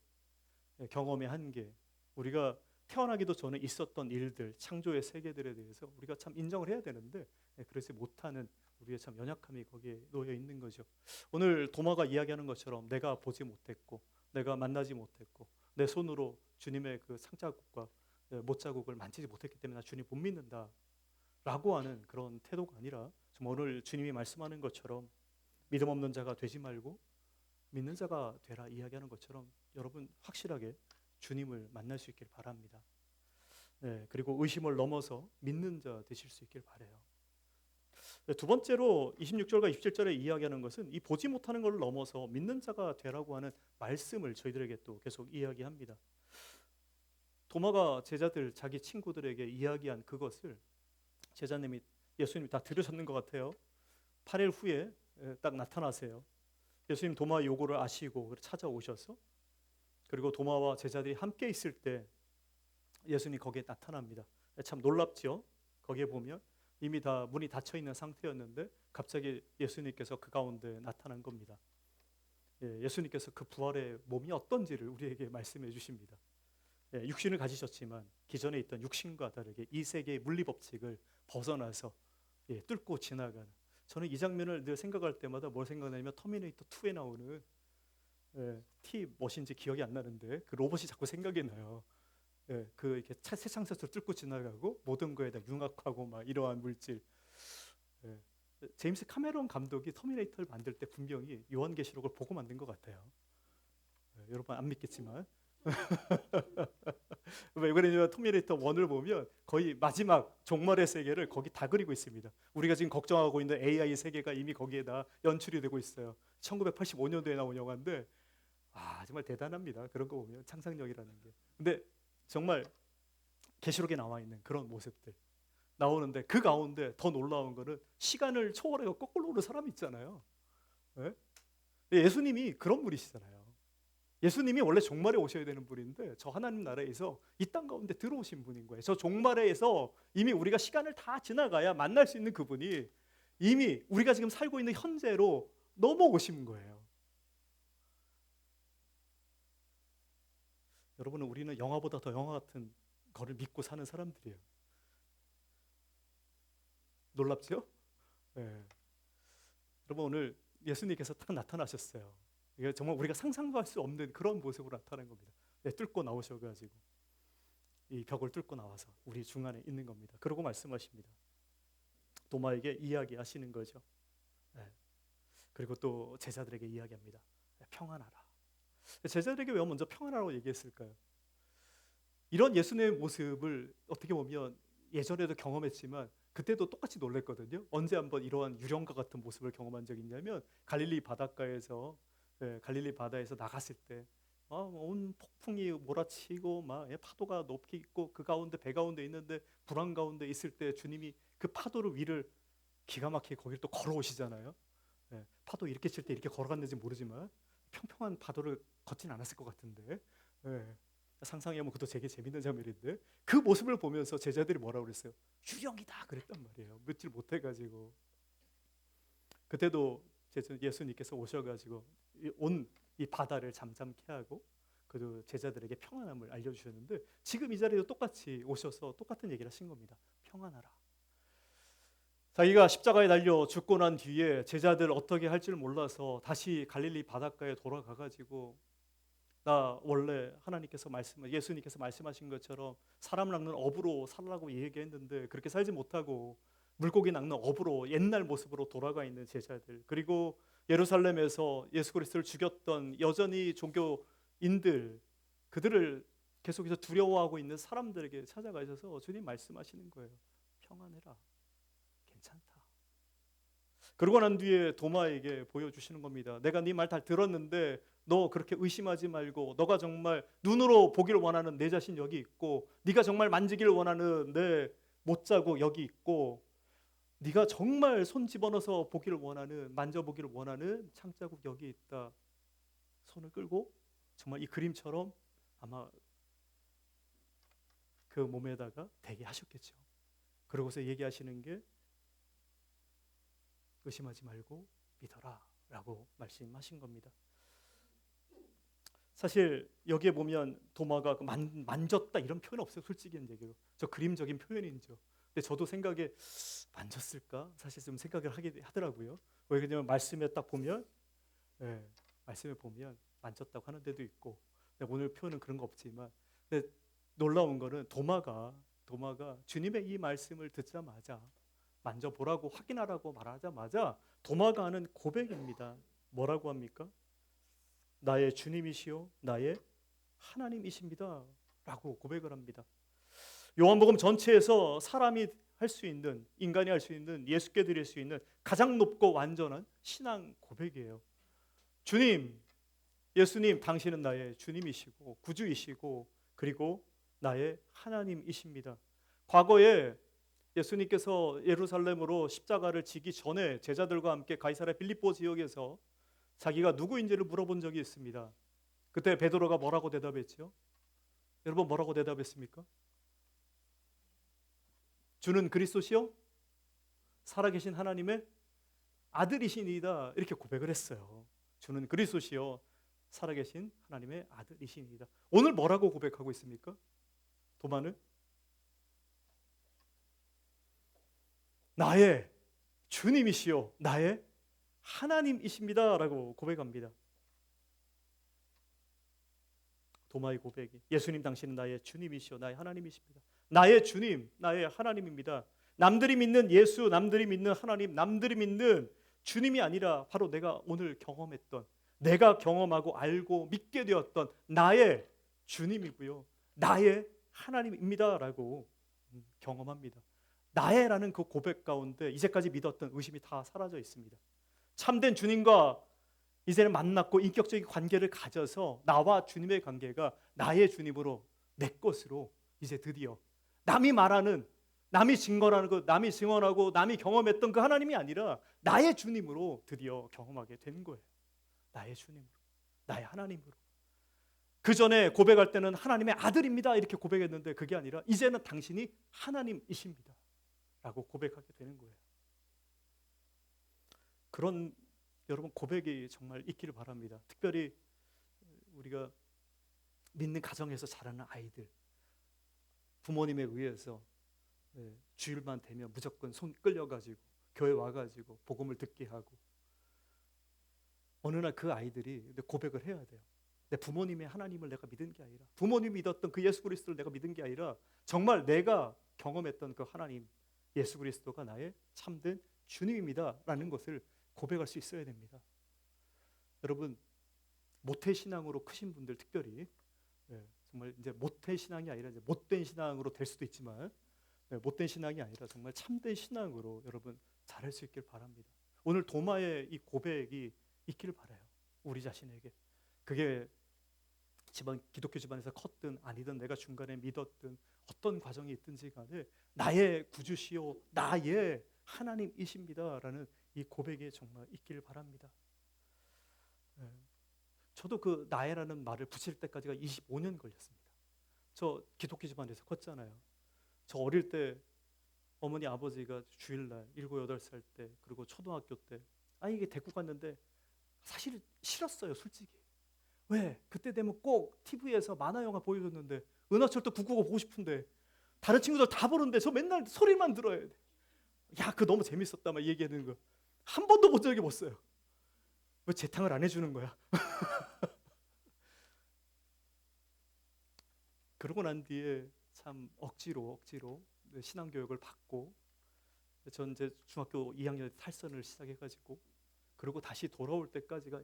S1: 경험의 한계, 우리가 태어나기도 전에 있었던 일들, 창조의 세계들에 대해서 우리가 참 인정을 해야 되는데, 그러지 못하는 우리의 참 연약함이 거기에 놓여 있는 거죠. 오늘 도마가 이야기하는 것처럼 내가 보지 못했고, 내가 만나지 못했고, 내 손으로 주님의 그 상자국과 못자국을 만지지 못했기 때문에 나 주님 못 믿는다 라고 하는 그런 태도가 아니라, 좀 오늘 주님이 말씀하는 것처럼 믿음 없는 자가 되지 말고 믿는 자가 되라 이야기하는 것처럼 여러분 확실하게 주님을 만날 수 있길 바랍니다. 그리고 의심을 넘어서 믿는 자 되실 수 있길 바라요. 두 번째로 26절과 27절에 이야기하는 것은 이 보지 못하는 걸 넘어서 믿는 자가 되라고 하는 말씀을 저희들에게 또 계속 이야기합니다. 도마가 제자들, 자기 친구들에게 이야기한 그것을 예수님이 다 들으셨는 것 같아요. 8일 후에 딱 나타나세요. 예수님 도마의 요구를 아시고 찾아오셔서, 그리고 도마와 제자들이 함께 있을 때 예수님이 거기에 나타납니다. 참 놀랍죠. 거기에 보면 이미 다 문이 닫혀 있는 상태였는데 갑자기 예수님께서 그 가운데 나타난 겁니다. 예수님께서 그 부활의 몸이 어떤지를 우리에게 말씀해 주십니다. 육신을 가지셨지만 기존에 있던 육신과 다르게 이 세계의 물리 법칙을 벗어나서 뚫고 지나가는, 저는 이 장면을 늘 생각할 때마다 뭘 생각하냐면 터미네이터 2에 나오는 T 멋인지 기억이 안 나는데 그 로봇이 자꾸 생각이 나요. 그 이렇게 세상에서 뚫고 지나가고 모든 거에다 융합하고 막 이러한 물질. 제임스 카메론 감독이 터미네이터를 만들 때 분명히 요한계시록을 보고 만든 것 같아요. 여러분 안 믿겠지만 왜 그러냐면 터미네이터 1을 보면 거의 마지막 종말의 세계를 거기 다 그리고 있습니다. 우리가 지금 걱정하고 있는 AI 세계가 이미 거기에 다 연출이 되고 있어요. 1985년도에 나온 영화인데 정말 대단합니다. 그런 거 보면 상상력이라는 게. 근데 정말 계시록에 나와 있는 그런 모습들 나오는데, 그 가운데 더 놀라운 거는 시간을 초월해서 거꾸로 오는 사람이 있잖아요. 예수님이 그런 분이시잖아요. 예수님이 원래 종말에 오셔야 되는 분인데 저 하나님 나라에서 이 땅 가운데 들어오신 분인 거예요. 저 종말에서 이미 우리가 시간을 다 지나가야 만날 수 있는 그분이 이미 우리가 지금 살고 있는 현재로 넘어오신 거예요. 여러분은 우리는 영화보다 더 영화 같은 거를 믿고 사는 사람들이에요. 놀랍죠? 여러분 오늘 예수님께서 딱 나타나셨어요. 이게 정말 우리가 상상도 할 수 없는 그런 모습으로 나타난 겁니다. 뚫고 나오셔가지고 이 벽을 뚫고 나와서 우리 중간에 있는 겁니다. 그러고 말씀하십니다. 도마에게 이야기하시는 거죠. 그리고 또 제자들에게 이야기합니다. 평안하라. 제자들에게 왜 먼저 평안하라고 얘기했을까요? 이런 예수님의 모습을 어떻게 보면 예전에도 경험했지만 그때도 똑같이 놀랐거든요. 언제 한번 이러한 유령과 같은 모습을 경험한 적이 있냐면 갈릴리 바닷가에서 갈릴리 바다에서 나갔을 때 온 폭풍이 몰아치고 막 파도가 높게 있고 그 가운데 배 가운데 있는데 불안 가운데 있을 때 주님이 그 파도를 위를 기가 막히게 거기를 또 걸어오시잖아요. 파도 이렇게 칠 때 이렇게 걸어갔는지 모르지만 평평한 파도를 걷진 않았을 것 같은데 상상해보면 그것도 되게 재밌는 장면인데 그 모습을 보면서 제자들이 뭐라고 그랬어요? 유령이다 그랬단 말이에요. 믿질 못해가지고. 그때도 예수님께서 오셔가지고 온 이 바다를 잠잠케 하고 그 제자들에게 평안함을 알려주셨는데 지금 이 자리도 똑같이 오셔서 똑같은 얘기를 하신 겁니다. 평안하라. 자기가 십자가에 달려 죽고 난 뒤에 제자들 어떻게 할 줄 몰라서 다시 갈릴리 바닷가에 돌아가가지고 나 원래 예수님께서 말씀하신 것처럼 사람 낚는 어부로 살라고 얘기했는데 그렇게 살지 못하고 물고기 낚는 어부로 옛날 모습으로 돌아가 있는 제자들, 그리고 예루살렘에서 예수 그리스도를 죽였던 여전히 종교인들, 그들을 계속해서 두려워하고 있는 사람들에게 찾아가셔서 주님 말씀하시는 거예요. 평안해라. 괜찮다. 그러고 난 뒤에 도마에게 보여주시는 겁니다. 내가 네 말 다 들었는데 너 그렇게 의심하지 말고, 너가 정말 눈으로 보기를 원하는 내 자신 여기 있고, 네가 정말 만지기를 원하는 내 못자국 여기 있고, 네가 정말 손 집어넣어서 보기를 원하는, 만져보기를 원하는 창자국 여기 있다. 손을 끌고 정말 이 그림처럼 아마 그 몸에다가 대게 하셨겠죠. 그러고서 얘기하시는 게 의심하지 말고 믿어라 라고 말씀하신 겁니다. 사실 여기에 보면 도마가 만졌다 이런 표현 없어요. 솔직히 얘기로 저 그림적인 표현이죠. 근데 저도 생각에 만졌을까? 사실 좀 생각을 하더라고요. 왜냐면 말씀에 딱 보면, 말씀에 보면 만졌다고 하는 데도 있고, 오늘 표현은 그런 거 없지만, 근데 놀라운 거는 도마가 주님의 이 말씀을 듣자마자 만져보라고 확인하라고 말하자마자 도마가 하는 고백입니다. 뭐라고 합니까? 나의 주님이시요 나의 하나님이십니다 라고 고백을 합니다. 요한복음 전체에서 사람이 할 수 있는, 인간이 할 수 있는, 예수께 드릴 수 있는 가장 높고 완전한 신앙 고백이에요. 주님, 예수님, 당신은 나의 주님이시고 구주이시고 그리고 나의 하나님이십니다. 과거에 예수님께서 예루살렘으로 십자가를 지기 전에 제자들과 함께 가이사랴 빌립보 지역에서 자기가 누구인지를 물어본 적이 있습니다. 그때 베드로가 뭐라고 대답했죠? 여러분 뭐라고 대답했습니까? 주는 그리스도시요 살아계신 하나님의 아들이시니이다 이렇게 고백을 했어요. 주는 그리스도시요 살아계신 하나님의 아들이시니이다. 오늘 뭐라고 고백하고 있습니까? 도마는 나의 주님이시요 나의 하나님이십니다 라고 고백합니다. 도마의 고백이, 예수님 당신은 나의 주님이시요 나의 하나님이십니다. 나의 주님, 나의 하나님입니다. 남들이 믿는 예수, 남들이 믿는 하나님, 남들이 믿는 주님이 아니라 바로 내가 오늘 경험했던, 내가 경험하고 알고 믿게 되었던 나의 주님이고요 나의 하나님입니다 라고 경험합니다. 나의라는 그 고백 가운데 이제까지 믿었던 의심이 다 사라져 있습니다. 참된 주님과 이제는 만났고 인격적인 관계를 가져서 나와 주님의 관계가 나의 주님으로, 내 것으로 이제 드디어 남이 말하는, 남이 증거하는 그, 남이 증언하고 남이 경험했던 그 하나님이 아니라 나의 주님으로 드디어 경험하게 된 거예요. 나의 주님으로, 나의 하나님으로. 그 전에 고백할 때는 하나님의 아들입니다 이렇게 고백했는데 그게 아니라 이제는 당신이 하나님이십니다 라고 고백하게 되는 거예요. 그런 여러분 고백이 정말 있기를 바랍니다. 특별히 우리가 믿는 가정에서 자라는 아이들, 부모님에 의해서 주일만 되면 무조건 손 끌려가지고 교회 와가지고 복음을 듣게 하고, 어느 날 그 아이들이 고백을 해야 돼요. 내 부모님의 하나님을 내가 믿은 게 아니라, 부모님이 믿었던 그 예수 그리스도를 내가 믿은 게 아니라 정말 내가 경험했던 그 하나님 예수 그리스도가 나의 참된 주님입니다 라는 것을 고백할 수 있어야 됩니다. 여러분 모태신앙으로 크신 분들 특별히, 정말 이제 모태신앙이 아니라 이제 못된 신앙으로 될 수도 있지만, 못된 신앙이 아니라 정말 참된 신앙으로 여러분 자랄 수 있길 바랍니다. 오늘 도마의 이 고백이 있기를 바라요. 우리 자신에게. 그게 기독교 집안에서 컸든 아니든 내가 중간에 믿었든 어떤 과정이 있든지 간에 나의 구주시요 나의 하나님이십니다라는 이 고백이 정말 있기를 바랍니다. 저도 그 나의라는 말을 붙일 때까지가 25년 걸렸습니다. 저 기독교 집안에서 컸잖아요. 저 어릴 때 어머니 아버지가 주일날 7, 8살 때 그리고 초등학교 때 이게 데리고 갔는데 사실 싫었어요, 솔직히. 왜? 그때 되면 꼭 TV에서 만화 영화 보여줬는데 은하철도 999 보고 싶은데 다른 친구들 다 보는데 저 맨날 소리만 들어야 돼. 야, 그거 너무 재밌었다 막 얘기하는 거. 한 번도 본 적이 없어요. 왜 재탕을 안 해주는 거야? 그러고 난 뒤에 참 억지로 신앙교육을 받고 전 이제 중학교 2학년 탈선을 시작해가지고 그리고 다시 돌아올 때까지가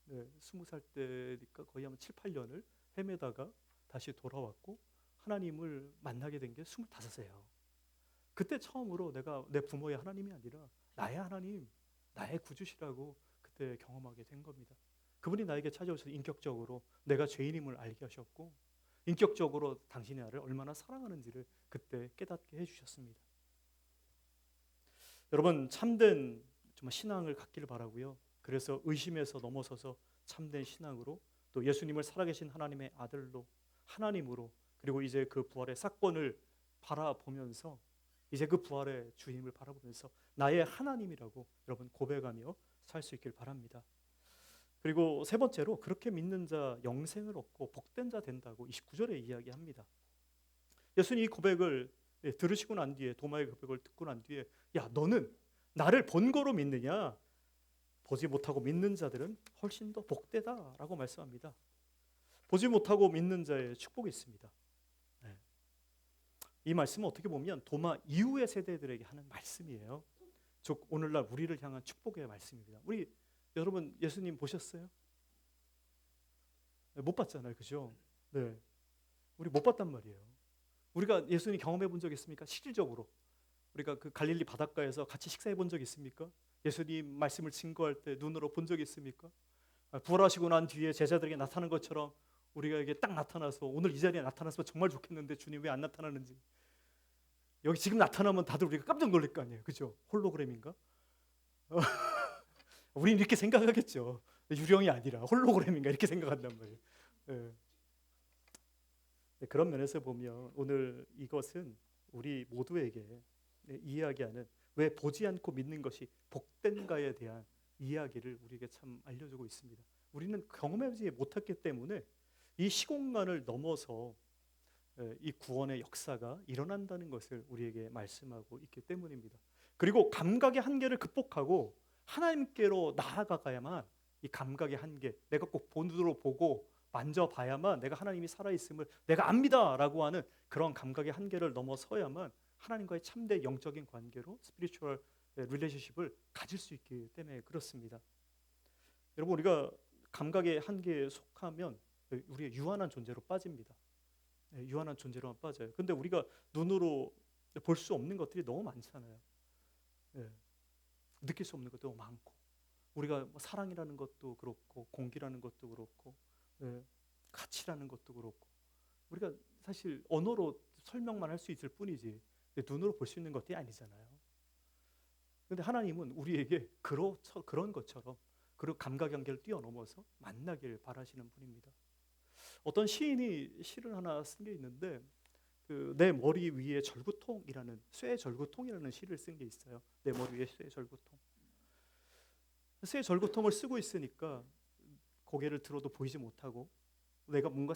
S1: 20살 때니까 거의 한 7, 8년을 헤매다가 다시 돌아왔고 하나님을 만나게 된 게 25세예요. 그때 처음으로 내가 내 부모의 하나님이 아니라 나의 하나님, 나의 구주시라고 그때 경험하게 된 겁니다. 그분이 나에게 찾아오셔서 인격적으로 내가 죄인임을 알게 하셨고 인격적으로 당신이 나를 얼마나 사랑하는지를 그때 깨닫게 해주셨습니다. 여러분, 참된 정말 신앙을 갖기를 바라고요. 그래서 의심에서 넘어서서 참된 신앙으로 또 예수님을 살아계신 하나님의 아들로 하나님으로 그리고 이제 그 부활의 사건을 바라보면서 이제 그 부활의 주님을 바라보면서 나의 하나님이라고 여러분 고백하며 살 수 있길 바랍니다. 그리고 세 번째로 그렇게 믿는 자 영생을 얻고 복된 자 된다고 29절에 이야기합니다. 예수님이 이 고백을 들으시고 난 뒤에 도마의 고백을 듣고 난 뒤에 야, 너는 나를 본거로 믿느냐? 보지 못하고 믿는 자들은 훨씬 더 복되다라고 말씀합니다. 보지 못하고 믿는 자의 축복이 있습니다. 이 말씀은 어떻게 보면 도마 이후의 세대들에게 하는 말씀이에요. 즉 오늘날 우리를 향한 축복의 말씀입니다. 우리 여러분 예수님 보셨어요? 못 봤잖아요, 그죠? 네, 우리 못 봤단 말이에요. 우리가 예수님 경험해 본 적 있습니까? 실질적으로 우리가 그 갈릴리 바닷가에서 같이 식사해 본 적 있습니까? 예수님 말씀을 증거할 때 눈으로 본 적 있습니까? 부활하시고 난 뒤에 제자들에게 나타난 것처럼 우리가 딱 나타나서 오늘 이 자리에 나타났으면 정말 좋겠는데 주님 왜 안 나타나는지 여기 지금 나타나면 다들 우리가 깜짝 놀랄 거 아니에요, 그죠? 홀로그램인가? 우리는 이렇게 생각하겠죠. 유령이 아니라 홀로그램인가 이렇게 생각한단 말이에요. 그런 면에서 보면 오늘 이것은 우리 모두에게 이야기하는 왜 보지 않고 믿는 것이 복된가에 대한 이야기를 우리에게 참 알려주고 있습니다. 우리는 경험하지 못했기 때문에 이 시공간을 넘어서 이 구원의 역사가 일어난다는 것을 우리에게 말씀하고 있기 때문입니다. 그리고 감각의 한계를 극복하고 하나님께로 나아가야만 이 감각의 한계, 내가 꼭 본으로 보고 만져봐야만 내가 하나님이 살아있음을 내가 압니다라고 하는 그런 감각의 한계를 넘어서야만 하나님과의 참된 영적인 관계로 스피리추얼 릴레이션십을 가질 수 있기 때문에 그렇습니다. 여러분, 우리가 감각의 한계에 속하면 우리가 유한한 존재로 빠집니다. 유한한 존재로만 빠져요. 근데 우리가 눈으로 볼 수 없는 것들이 너무 많잖아요. 느낄 수 없는 것도 너무 많고 우리가 사랑이라는 것도 그렇고 공기라는 것도 그렇고 가치라는 것도 그렇고 우리가 사실 언어로 설명만 할 수 있을 뿐이지 눈으로 볼 수 있는 것들이 아니잖아요. 그런데 하나님은 우리에게 그런 것처럼 그리고 감각 연계를 뛰어넘어서 만나길 바라시는 분입니다. 어떤 시인이 시를 하나 쓴 게 있는데 내 머리 위에 절구통이라는 쇠 절구통이라는 시를 쓴 게 있어요. 내 머리 위에 쇠 절구통. 쇠 절구통을 쓰고 있으니까 고개를 들어도 보이지 못하고 내가 뭔가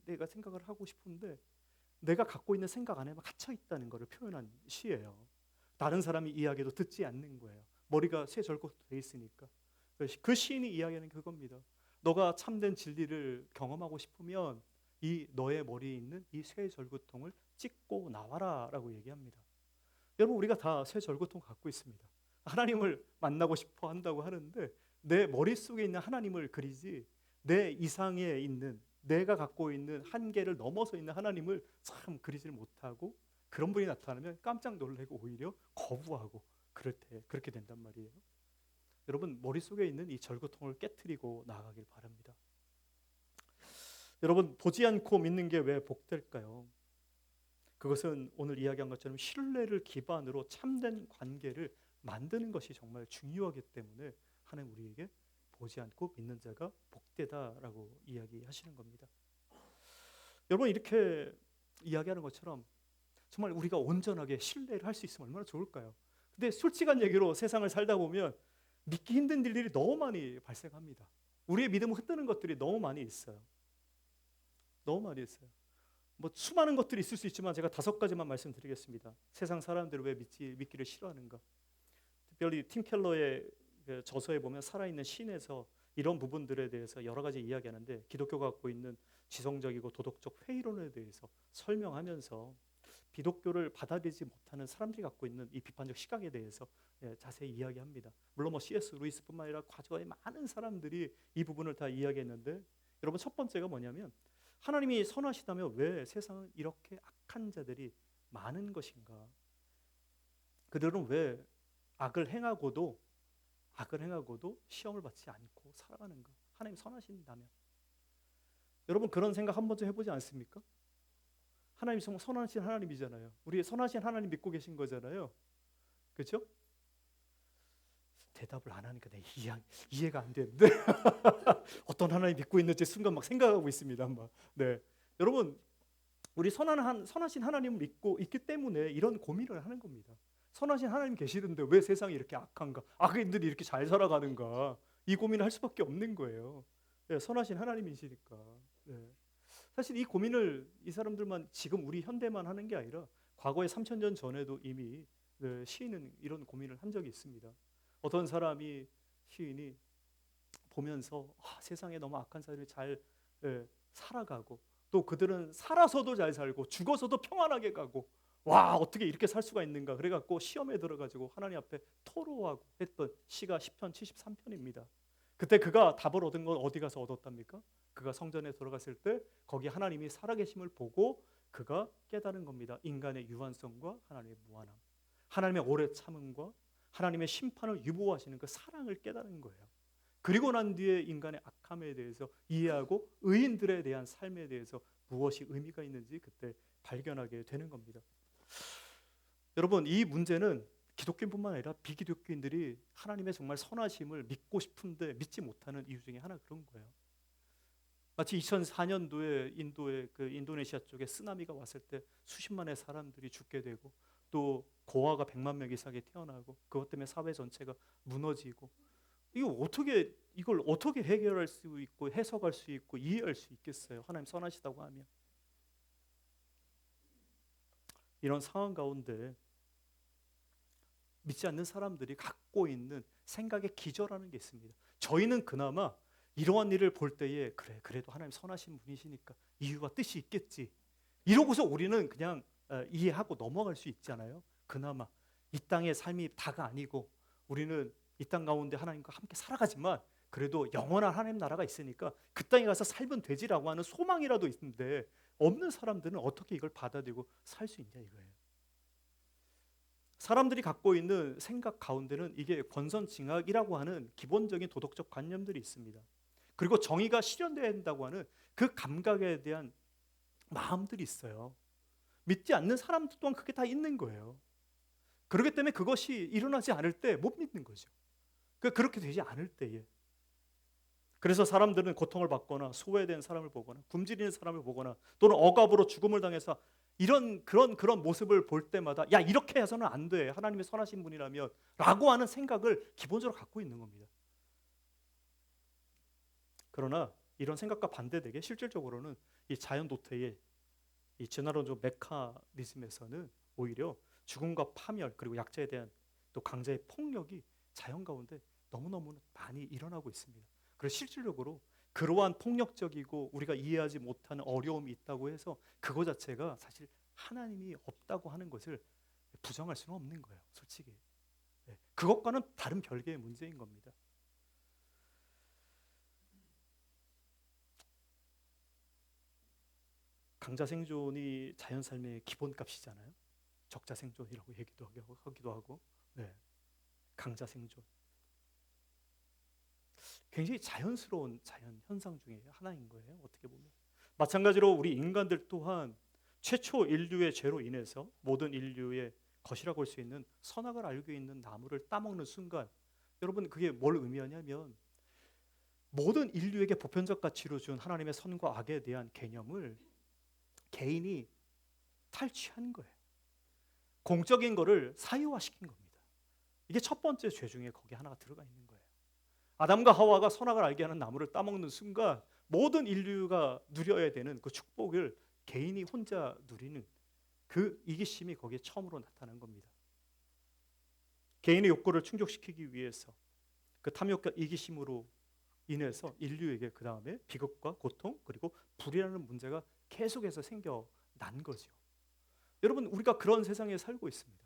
S1: 내가 생각을 하고 싶은데 내가 갖고 있는 생각 안에만 갇혀 있다는 것을 표현한 시예요. 다른 사람이 이야기도 듣지 않는 거예요. 머리가 쇠 절구통 돼 있으니까. 그 시인이 이야기하는 그겁니다. 너가 참된 진리를 경험하고 싶으면 이 너의 머리에 있는 이 쇠 절구통을 찢고 나와라라고 얘기합니다. 여러분, 우리가 다 쇠 절구통 갖고 있습니다. 하나님을 만나고 싶어 한다고 하는데 내 머릿속에 있는 하나님을 그리지 내 이상에 있는 내가 갖고 있는 한계를 넘어서 있는 하나님을 참 그리지를 못하고 그런 분이 나타나면 깜짝 놀라고 오히려 거부하고 그렇게 된단 말이에요. 여러분, 머릿속에 있는 이 절구통을 깨트리고 나아가길 바랍니다. 여러분, 보지 않고 믿는 게 왜 복될까요? 그것은 오늘 이야기한 것처럼 신뢰를 기반으로 참된 관계를 만드는 것이 정말 중요하기 때문에 하나님 우리에게 보지 않고 믿는 자가 복되다라고 이야기하시는 겁니다. 여러분 이렇게 이야기하는 것처럼 정말 우리가 온전하게 신뢰를 할 수 있으면 얼마나 좋을까요? 근데 솔직한 얘기로 세상을 살다 보면 믿기 힘든 일들이 너무 많이 발생합니다. 우리의 믿음을 흔드는 것들이 너무 많이 있어요. 너무 많이 있어요. 뭐 수많은 것들이 있을 수 있지만 제가 5가지만 말씀드리겠습니다. 세상 사람들을 왜 믿기를 싫어하는가? 특별히 팀 켈러의 그 저서에 보면 살아있는 신에서 이런 부분들에 대해서 여러 가지 이야기하는데 기독교가 갖고 있는 지성적이고 도덕적 회의론에 대해서 설명하면서 기독교를 받아들이지 못하는 사람들이 갖고 있는 이 비판적 시각에 대해서 자세히 이야기합니다. 물론 뭐 C.S. 루이스뿐만 아니라 과거의 많은 사람들이 이 부분을 다 이야기했는데 여러분 첫 번째가 뭐냐면 하나님이 선하시다면 왜 세상은 이렇게 악한 자들이 많은 것인가? 그들은 왜 악을 행하고도 시험을 받지 않고 살아가는가? 하나님 선하신다면 여러분 그런 생각 한 번쯤 해보지 않습니까? 하나님 정말 선하신 하나님이잖아요. 우리 선하신 하나님 믿고 계신 거잖아요. 그렇죠? 대답을 안 하니까 내가 이해가 안 되는데 어떤 하나님 믿고 있는지 순간 막 생각하고 있습니다. 막. 네, 여러분 우리 선하신 하나님을 믿고 있기 때문에 이런 고민을 하는 겁니다. 선하신 하나님 계시는데 왜 세상이 이렇게 악한가? 악인들이 이렇게 잘 살아가는가? 이 고민을 할 수밖에 없는 거예요. 네, 선하신 하나님이시니까. 네. 사실 이 고민을 이 사람들만 지금 우리 현대만 하는 게 아니라 과거에 3000년 전에도 이미 시인은 이런 고민을 한 적이 있습니다. 어떤 시인이 보면서 세상에 너무 악한 사람들이 잘 살아가고 또 그들은 살아서도 잘 살고 죽어서도 평안하게 가고 와 어떻게 이렇게 살 수가 있는가 그래갖고 시험에 들어가지고 하나님 앞에 토로하고 했던 시가 시편 73편입니다. 그때 그가 답을 얻은 건 어디 가서 얻었답니까? 그가 성전에 들어갔을 때 거기 하나님이 살아계심을 보고 그가 깨달은 겁니다. 인간의 유한성과 하나님의 무한함, 하나님의 오래 참음과 하나님의 심판을 유보하시는 그 사랑을 깨달은 거예요. 그리고 난 뒤에 인간의 악함에 대해서 이해하고 의인들에 대한 삶에 대해서 무엇이 의미가 있는지 그때 발견하게 되는 겁니다. 여러분 이 문제는 기독교인뿐만 아니라 비기독교인들이 하나님의 정말 선하심을 믿고 싶은데 믿지 못하는 이유 중에 하나 그런 거예요. 마치 2004년도에 인도의 그 인도네시아 쪽에 쓰나미가 왔을 때 수십만의 사람들이 죽게 되고 또 고아가 100만 명 이상이 태어나고 그것 때문에 사회 전체가 무너지고 이걸 어떻게 해결할 수 있고 해석할 수 있고 이해할 수 있겠어요? 하나님 선하시다고 하면 이런 상황 가운데 믿지 않는 사람들이 갖고 있는 생각의 기저라는 게 있습니다. 저희는 그나마 이러한 일을 볼 때에 그래도 하나님 선하신 분이시니까 이유와 뜻이 있겠지 이러고서 우리는 그냥 이해하고 넘어갈 수 있잖아요. 그나마 이 땅의 삶이 다가 아니고 우리는 이 땅 가운데 하나님과 함께 살아가지만 그래도 영원한 하나님 나라가 있으니까 그 땅에 가서 살면 되지라고 하는 소망이라도 있는데 없는 사람들은 어떻게 이걸 받아들이고 살 수 있냐 이거예요. 사람들이 갖고 있는 생각 가운데는 이게 권선징악이라고 하는 기본적인 도덕적 관념들이 있습니다. 그리고 정의가 실현돼야 된다고 하는 그 감각에 대한 마음들이 있어요. 믿지 않는 사람들 또한 그게 다 있는 거예요. 그렇기 때문에 그것이 일어나지 않을 때 못 믿는 거죠. 그렇게 되지 않을 때에 그래서 사람들은 고통을 받거나 소외된 사람을 보거나 굶주리는 사람을 보거나 또는 억압으로 죽음을 당해서 그런 모습을 볼 때마다 야 이렇게 해서는 안 돼 하나님의 선하신 분이라면 라고 하는 생각을 기본적으로 갖고 있는 겁니다. 그러나 이런 생각과 반대되게 실질적으로는 이 자연 도태의 이 제너럴적 메커니즘에서는 오히려 죽음과 파멸 그리고 약자에 대한 또 강자의 폭력이 자연 가운데 너무너무 많이 일어나고 있습니다. 그래서 실질적으로 그러한 폭력적이고 우리가 이해하지 못하는 어려움이 있다고 해서 그거 자체가 사실 하나님이 없다고 하는 것을 부정할 수는 없는 거예요. 솔직히 그것과는 다른 별개의 문제인 겁니다. 강자 생존이 자연 삶의 기본값이잖아요. 적자 생존이라고 얘기도 하기도 하고 강자 생존 굉장히 자연스러운 자연 현상 중에 하나인 거예요. 어떻게 보면 마찬가지로 우리 인간들 또한 최초 인류의 죄로 인해서 모든 인류의 것이라고 할 수 있는 선악을 알고 있는 나무를 따먹는 순간 여러분 그게 뭘 의미하냐면 모든 인류에게 보편적 가치로 준 하나님의 선과 악에 대한 개념을 개인이 탈취한 거예요. 공적인 거를 사유화시킨 겁니다. 이게 첫 번째 죄 중에 거기 하나가 들어가 있는 거예요. 아담과 하와가 선악을 알게 하는 나무를 따먹는 순간 모든 인류가 누려야 되는 그 축복을 개인이 혼자 누리는 그 이기심이 거기에 처음으로 나타난 겁니다. 개인의 욕구를 충족시키기 위해서 그 탐욕과 이기심으로 인해서 인류에게 그 다음에 비극과 고통 그리고 불이라는 문제가 계속해서 생겨난 거죠. 여러분, 우리가 그런 세상에 살고 있습니다.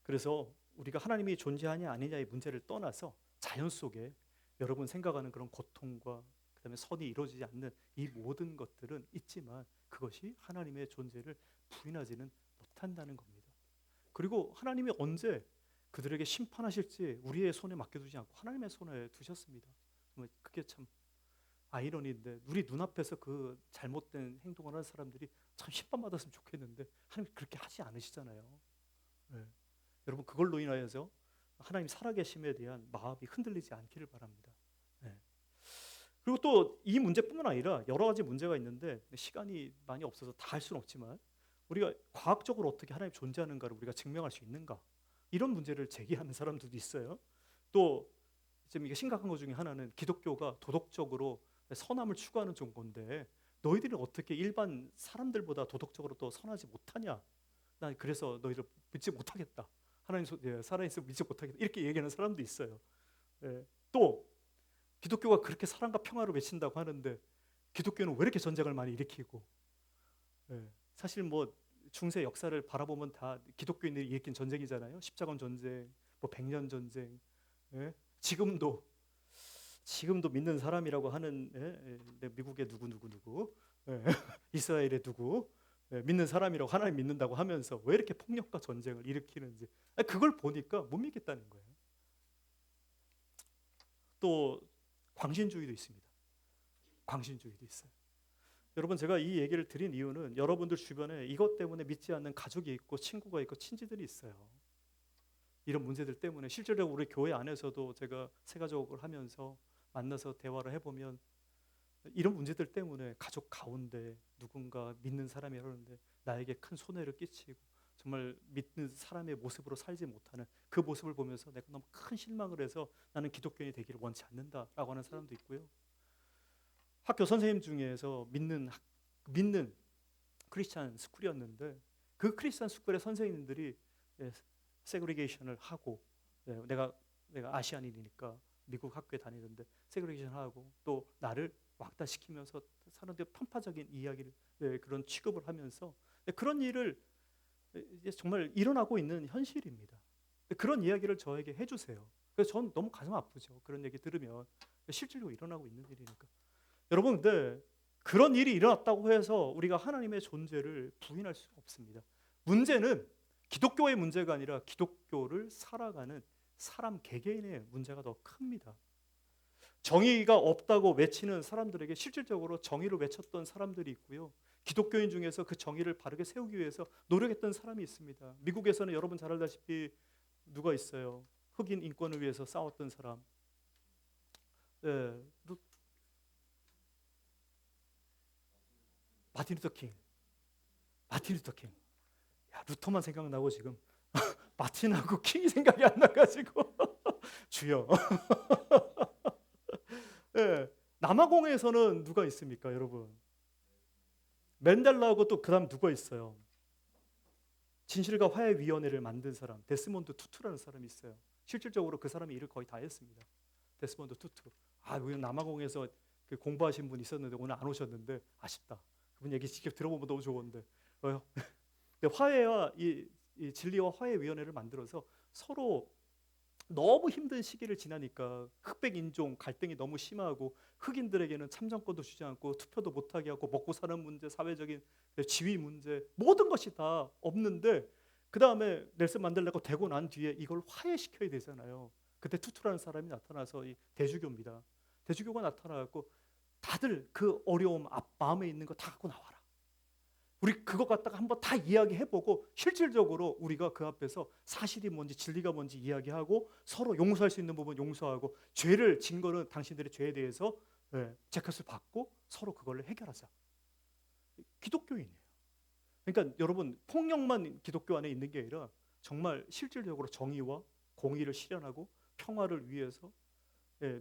S1: 그래서 우리가 하나님이 존재하냐 아니냐의 문제를 떠나서 자연 속에 여러분 생각하는 그런 고통과 그다음에 선이 이루어지지 않는 이 모든 것들은 있지만 그것이 하나님의 존재를 부인하지는 못한다는 겁니다. 그리고 하나님이 언제 그들에게 심판하실지 우리의 손에 맡겨두지 않고 하나님의 손에 두셨습니다. 그게 참 아이러니인데 우리 눈앞에서 그 잘못된 행동을 하는 사람들이 참 심판받았으면 좋겠는데 하나님 그렇게 하지 않으시잖아요. 네. 여러분, 그걸로 인하여서 하나님 살아계심에 대한 마음이 흔들리지 않기를 바랍니다. 네. 그리고 또 이 문제뿐만 아니라 여러 가지 문제가 있는데 시간이 많이 없어서 다 할 수는 없지만 우리가 과학적으로 어떻게 하나님 존재하는가를 우리가 증명할 수 있는가, 이런 문제를 제기하는 사람들도 있어요. 또 지금 이게 심각한 것 중에 하나는 기독교가 도덕적으로 선함을 추구하는 정도인데 너희들은 어떻게 일반 사람들보다 도덕적으로 또 선하지 못하냐? 난 그래서 너희를 믿지 못하겠다. 하나님 살아있으면 믿지 못하겠다. 이렇게 얘기하는 사람도 있어요. 예. 또 기독교가 그렇게 사랑과 평화를 외친다고 하는데 기독교는 왜 이렇게 전쟁을 많이 일으키고, 예. 사실 뭐 중세 역사를 바라보면 다 기독교인들이 일으킨 전쟁이잖아요. 십자군 전쟁, 뭐 백년 전쟁, 예. 지금도 믿는 사람이라고 하는, 예, 미국의 누구 예, 이스라엘의 누구, 예, 믿는 사람이라고 하나님 믿는다고 하면서 왜 이렇게 폭력과 전쟁을 일으키는지 그걸 보니까 못 믿겠다는 거예요. 또 광신주의도 있습니다. 광신주의도 있어요. 여러분, 제가 이 얘기를 드린 이유는 여러분들 주변에 이것 때문에 믿지 않는 가족이 있고 친구가 있고 친지들이 있어요. 이런 문제들 때문에 실제로 우리 교회 안에서도 제가 세가족을 하면서 만나서 대화를 해보면 이런 문제들 때문에 가족 가운데 누군가 믿는 사람이 그러는데 나에게 큰 손해를 끼치고 정말 믿는 사람의 모습으로 살지 못하는 그 모습을 보면서 내가 너무 큰 실망을 해서 나는 기독교인이 되기를 원치 않는다라고 하는 사람도 있고요. 학교 선생님 중에서 믿는 크리스찬 스쿨이었는데 그 크리스찬 스쿨의 선생님들이 세그리게이션을 하고, 내가 아시안인이니까 미국 학교에 다니는데 세그리게이션 하고 또 나를 왕따시키면서 사람들이 편파적인 이야기를, 그런 취급을 하면서 그런 일을 이제 정말 일어나고 있는 현실입니다. 그런 이야기를 저에게 해주세요. 그래서 전 너무 가슴 아프죠. 그런 얘기 들으면 실질로 일어나고 있는 일이니까. 여러분, 근데 그런 일이 일어났다고 해서 우리가 하나님의 존재를 부인할 수 없습니다. 문제는 기독교의 문제가 아니라 기독교를 살아가는 사람 개개인의 문제가 더 큽니다. 정의가 없다고 외치는 사람들에게 실질적으로 정의를 외쳤던 사람들이 있고요. 기독교인 중에서 그 정의를 바르게 세우기 위해서 노력했던 사람이 있습니다. 미국에서는 여러분 잘 알다시피 누가 있어요? 흑인 인권을 위해서 싸웠던 사람. 마틴 루터 킹. 야, 루터만 생각나고 지금 마틴하고 킹이 생각이 안 나가지고 주여. 네, 남아공에서는 누가 있습니까, 여러분? 맨델라하고 또 그다음 누가 있어요? 진실과 화해위원회를 만든 사람, 데스몬드 투투라는 사람이 있어요. 실질적으로 그 사람이 일을 거의 다 했습니다. 데스몬드 투투. 여기 남아공에서 그 공부하신 분 있었는데 오늘 안 오셨는데 아쉽다. 그분 얘기 직접 들어보면 너무 좋은데. 화해와 이 진리와 화해위원회를 만들어서 서로 너무 힘든 시기를 지나니까 흑백 인종 갈등이 너무 심하고 흑인들에게는 참정권도 주지 않고 투표도 못하게 하고 먹고 사는 문제, 사회적인 지위 문제, 모든 것이 다 없는데 그 다음에 넬슨 만델라가 되고 난 뒤에 이걸 화해시켜야 되잖아요. 그때 투투라는 사람이 나타나서 이 대주교입니다. 대주교가 나타나고 다들 그 어려움, 마음에 있는 거 다 갖고 나와라. 우리 그거 갖다가 한번 다 이야기해보고 실질적으로 우리가 그 앞에서 사실이 뭔지 진리가 뭔지 이야기하고 서로 용서할 수 있는 부분 용서하고 죄를 진 거는 당신들의 죄에 대해서 재컷을 받고 서로 그걸 해결하자. 기독교인이에요. 그러니까 여러분, 폭력만 기독교 안에 있는 게 아니라 정말 실질적으로 정의와 공의를 실현하고 평화를 위해서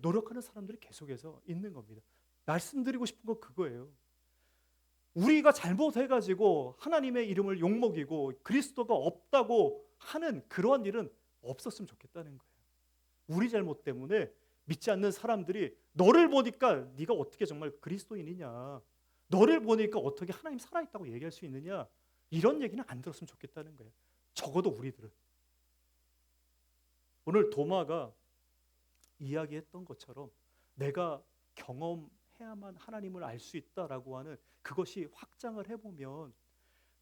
S1: 노력하는 사람들이 계속해서 있는 겁니다. 말씀드리고 싶은 건 그거예요. 우리가 잘못해가지고 하나님의 이름을 욕먹이고 그리스도가 없다고 하는 그러한 일은 없었으면 좋겠다는 거예요. 우리 잘못 때문에 믿지 않는 사람들이 너를 보니까 네가 어떻게 정말 그리스도인이냐, 너를 보니까 어떻게 하나님 살아있다고 얘기할 수 있느냐, 이런 얘기는 안 들었으면 좋겠다는 거예요. 적어도 우리들은. 오늘 도마가 이야기했던 것처럼 내가 경험해야만 하나님을 알 수 있다라고 하는 그것이 확장을 해보면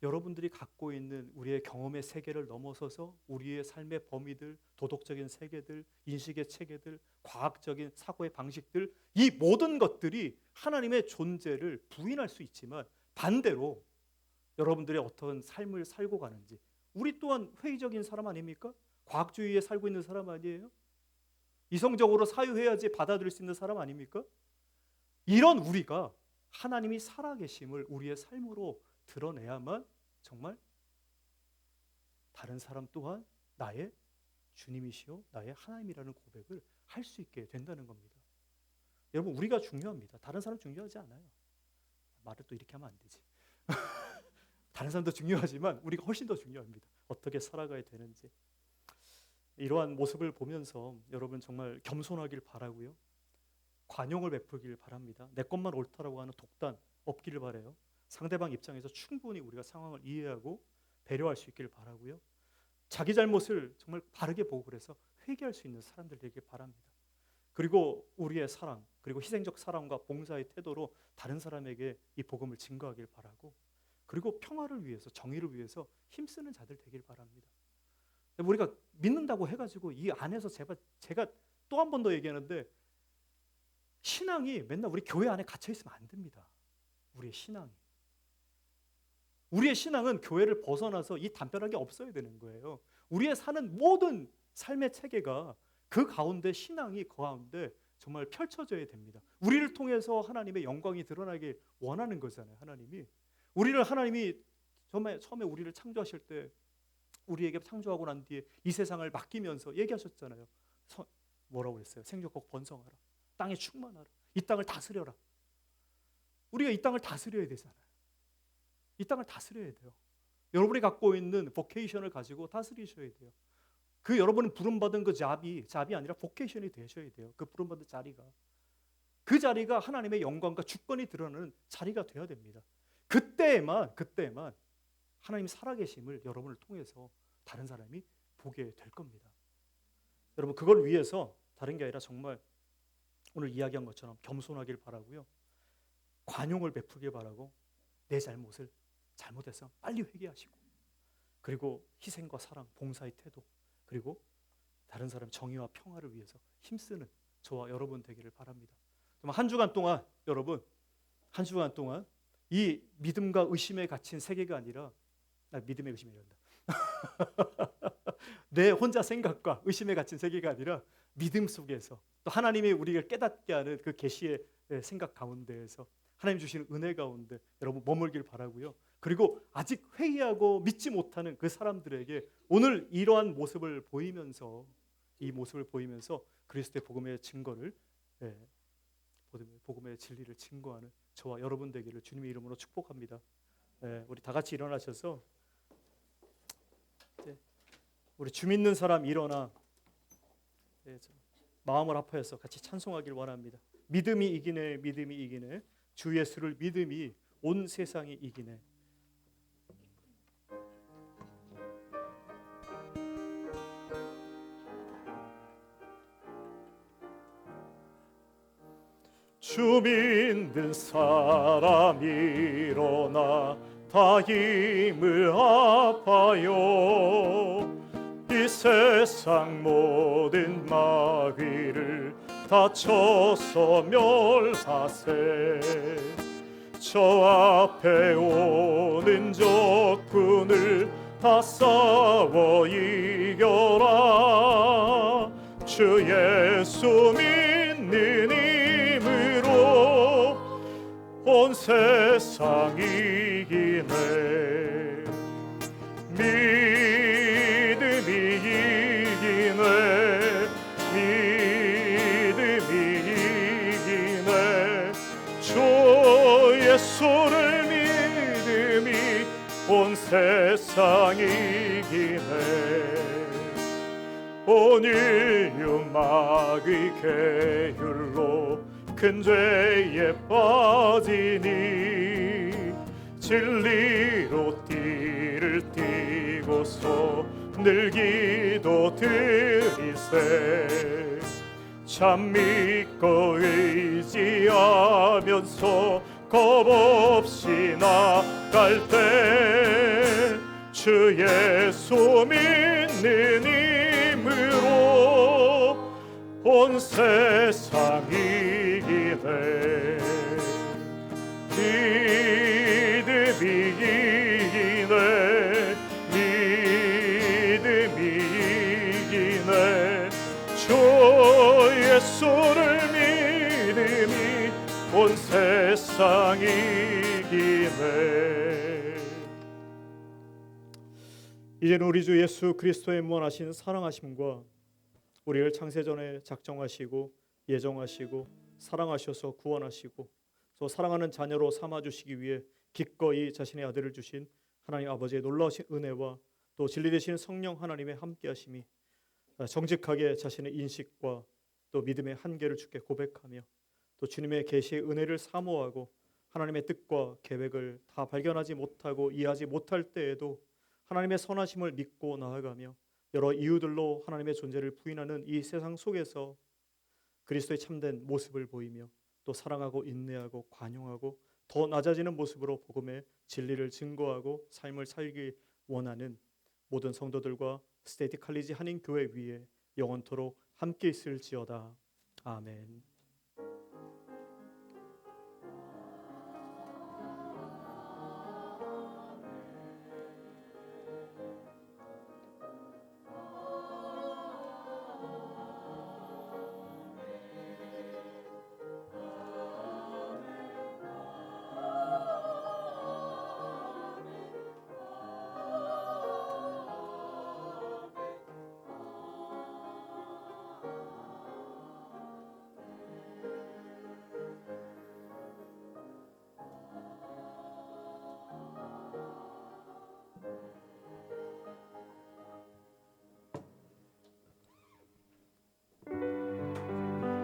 S1: 여러분들이 갖고 있는 우리의 경험의 세계를 넘어서서 우리의 삶의 범위들, 도덕적인 세계들, 인식의 체계들, 과학적인 사고의 방식들, 이 모든 것들이 하나님의 존재를 부인할 수 있지만 반대로 여러분들의 어떤 삶을 살고 가는지, 우리 또한 회의적인 사람 아닙니까? 과학주의에 살고 있는 사람 아니에요? 이성적으로 사유해야지 받아들일 수 있는 사람 아닙니까? 이런 우리가 하나님이 살아계심을 우리의 삶으로 드러내야만 정말 다른 사람 또한 나의 주님이시요 나의 하나님이라는 고백을 할 수 있게 된다는 겁니다. 여러분, 우리가 중요합니다. 다른 사람 중요하지 않아요. 말을 또 이렇게 하면 안 되지. 다른 사람도 중요하지만 우리가 훨씬 더 중요합니다. 어떻게 살아가야 되는지. 이러한 모습을 보면서 여러분 정말 겸손하길 바라고요. 관용을 베풀길 바랍니다. 내 것만 옳다라고 하는 독단 없기를 바라요. 상대방 입장에서 충분히 우리가 상황을 이해하고 배려할 수 있기를 바라고요. 자기 잘못을 정말 바르게 보고 그래서 회개할 수 있는 사람들 되길 바랍니다. 그리고 우리의 사랑, 그리고 희생적 사랑과 봉사의 태도로 다른 사람에게 이 복음을 증거하길 바라고, 그리고 평화를 위해서, 정의를 위해서 힘쓰는 자들 되길 바랍니다. 우리가 믿는다고 해가지고 이 안에서 제가 또 한 번 더 얘기하는데, 신앙이 맨날 우리 교회 안에 갇혀 있으면 안 됩니다. 우리의 신앙은 교회를 벗어나서 이 담벼락이 없어야 되는 거예요. 우리의 사는 모든 삶의 체계가 그 가운데, 신앙이 그 가운데 정말 펼쳐져야 됩니다. 우리를 통해서 하나님의 영광이 드러나길 원하는 거잖아요. 하나님이 처음에 우리를 창조하실 때 우리에게 창조하고 난 뒤에 이 세상을 맡기면서 얘기하셨잖아요. 뭐라고 그랬어요? 생육하고 번성하라, 땅에 충만하라, 이 땅을 다스려라. 우리가 이 땅을 다스려야 되잖아요. 이 땅을 다스려야 돼요. 여러분이 갖고 있는 보케이션을 가지고 다스리셔야 돼요. 그 여러분은 부름받은 그 잡이 아니라 보케이션이 되셔야 돼요. 그 부름받은 자리가, 그 자리가 하나님의 영광과 주권이 드러나는 자리가 되어야 됩니다. 그때에만 하나님 살아계심을 여러분을 통해서 다른 사람이 보게 될 겁니다. 여러분, 그걸 위해서 다른 게 아니라 정말 오늘 이야기한 것처럼 겸손하길 바라고요. 관용을 베풀길 바라고, 내 잘못해서 빨리 회개하시고, 그리고 희생과 사랑, 봉사의 태도, 그리고 다른 사람 정의와 평화를 위해서 힘쓰는 저와 여러분 되기를 바랍니다. 한 주간 동안 이 믿음과 의심에 갇힌 세계가 아니라, 믿음의 의심이란다. 내 혼자 생각과 의심에 갇힌 세계가 아니라 믿음 속에서 또 하나님이 우리를 깨닫게 하는 그 계시의 생각 가운데에서 하나님 주시는 은혜 가운데 여러분 머물길 바라고요. 그리고 아직 회의하고 믿지 못하는 그 사람들에게 오늘 이러한 모습을 보이면서, 그리스도의 복음의 증거를, 복음의 진리를 증거하는 저와 여러분 되기를 주님의 이름으로 축복합니다. 우리 다 같이 일어나셔서 우리 주 믿는 사람 일어나 마음을 합하여서 같이 찬송하길 원합니다. 믿음이 이기네, 믿음이 이기네, 주 예수를 믿음이 온 세상이 이기네. 주 믿는 사람 일어나 다 힘을 합하여 이 세상 모든 마귀를 다 쳐서 멸하세. 저 앞에 오는 적군을 다 싸워 이겨라. 주 예수 믿는 힘으로 온 세상 이기네. 믿음이 이기네. 믿음이 이기네. 주 예수를 믿음이 온 세상 이기네. 온 인류 마귀 계율로 큰 죄에 빠지니 진리로 띠를 띠고서 늘 기도 드리세. 참 믿고 의지하면서 겁없이 나갈 때 주 예수 믿는 힘으로 온 세상 이기네. 믿음이 이기네. 믿음이 이기네. 주 예수를 믿음이 온 세상 이기네. 이제는 우리 주 예수 그리스도의 무한하신 사랑하심과 우리를 창세전에 작정하시고 예정하시고 사랑하셔서 구원하시고 또 사랑하는 자녀로 삼아주시기 위해 기꺼이 자신의 아들을 주신 하나님 아버지의 놀라우신 은혜와 또 진리 되시는 성령 하나님의 함께하심이 정직하게 자신의 인식과 또 믿음의 한계를 주께 고백하며 또 주님의 계시의 은혜를 사모하고 하나님의 뜻과 계획을 다 발견하지 못하고 이해하지 못할 때에도 하나님의 선하심을 믿고 나아가며 여러 이유들로 하나님의 존재를 부인하는 이 세상 속에서 그리스도의 참된 모습을 보이며 또 사랑하고 인내하고 관용하고 더 낮아지는 모습으로 복음의 진리를 증거하고 삶을 살기 원하는 모든 성도들과 스테이트 칼리지 한인교회 위에 영원토록 함께 있을지어다. 아멘.